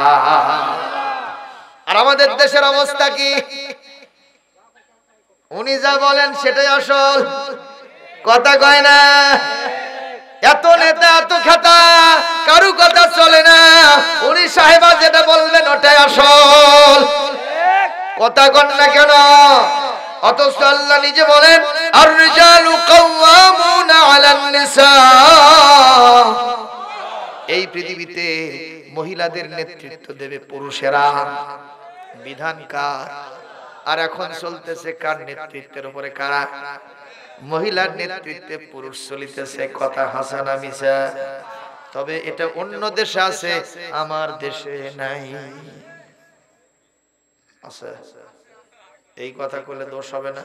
আর আমাদের দেশের অবস্থা কি? উনি যা বলেন সেটাই আসল, কথা কয় না। এত নেতা এত খেতা, কারু কথা চলে না। উনি সাহেবা যেটা বলবেন ওটাই আসল, কথা কন না কেন? অথচ আল্লাহ নিজে বলেন আর রিজালু কাওয়ামুনা আলান নিসা। এই পৃথিবীতে মহিলাদের নেতৃত্ব দেবে পুরুষেরা। বিধান কার? আর এখন চলতেছে কার নেতৃত্বের উপরে? কারা? মহিলার নেতৃত্বে পুরুষ চলিতেছে। কথা হাসানা মিছা? তবে এটা অন্য দেশে আছে, আমার দেশে নাই। আছে? এই কথা বললে দোষ হবে না?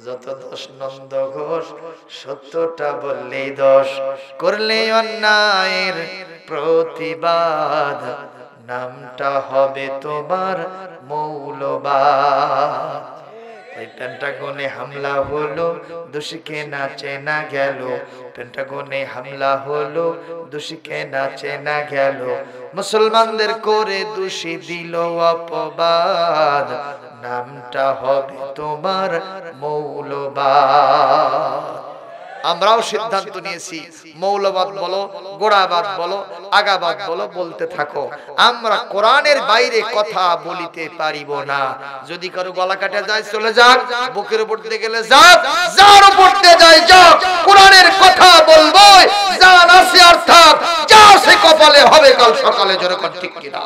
যত দোষ নন্দ ঘোষ, সত্যটা বললেই দোষ, করলে অন্যায়ের প্রতিবাদ, নামটা হবে তোমার মৌলবাদ। পেন্টাগনে হামলা হলো, দোষীকে নাচে না গেল। পেন্টাগনে হামলা হলো, দোষীকে নাচে না গেল। মুসলমানদের করে দোষী দিল অপবাদ, নামটা হবে তোমার মৌলবাদ। আমরাও সিদ্ধান্ত নিয়েছি, মৌলবাদ বলো, গোড়াবাদ বলো, আগাবাদ বলো, বলতে থাকো। আমরা কোরআনের বাইরে কথা বলিতে পারিব না। যদি কারো গলা কাটা যায় চলে যাক, বুকের উপর দিয়ে গেলে যাক, যার উপর দিয়ে যায় যাক, কোরআনের কথা বলবো। জান আছে আর থাক, যা সে কপালে হবে কাল সকালে। জোরে ঠিক কিনা?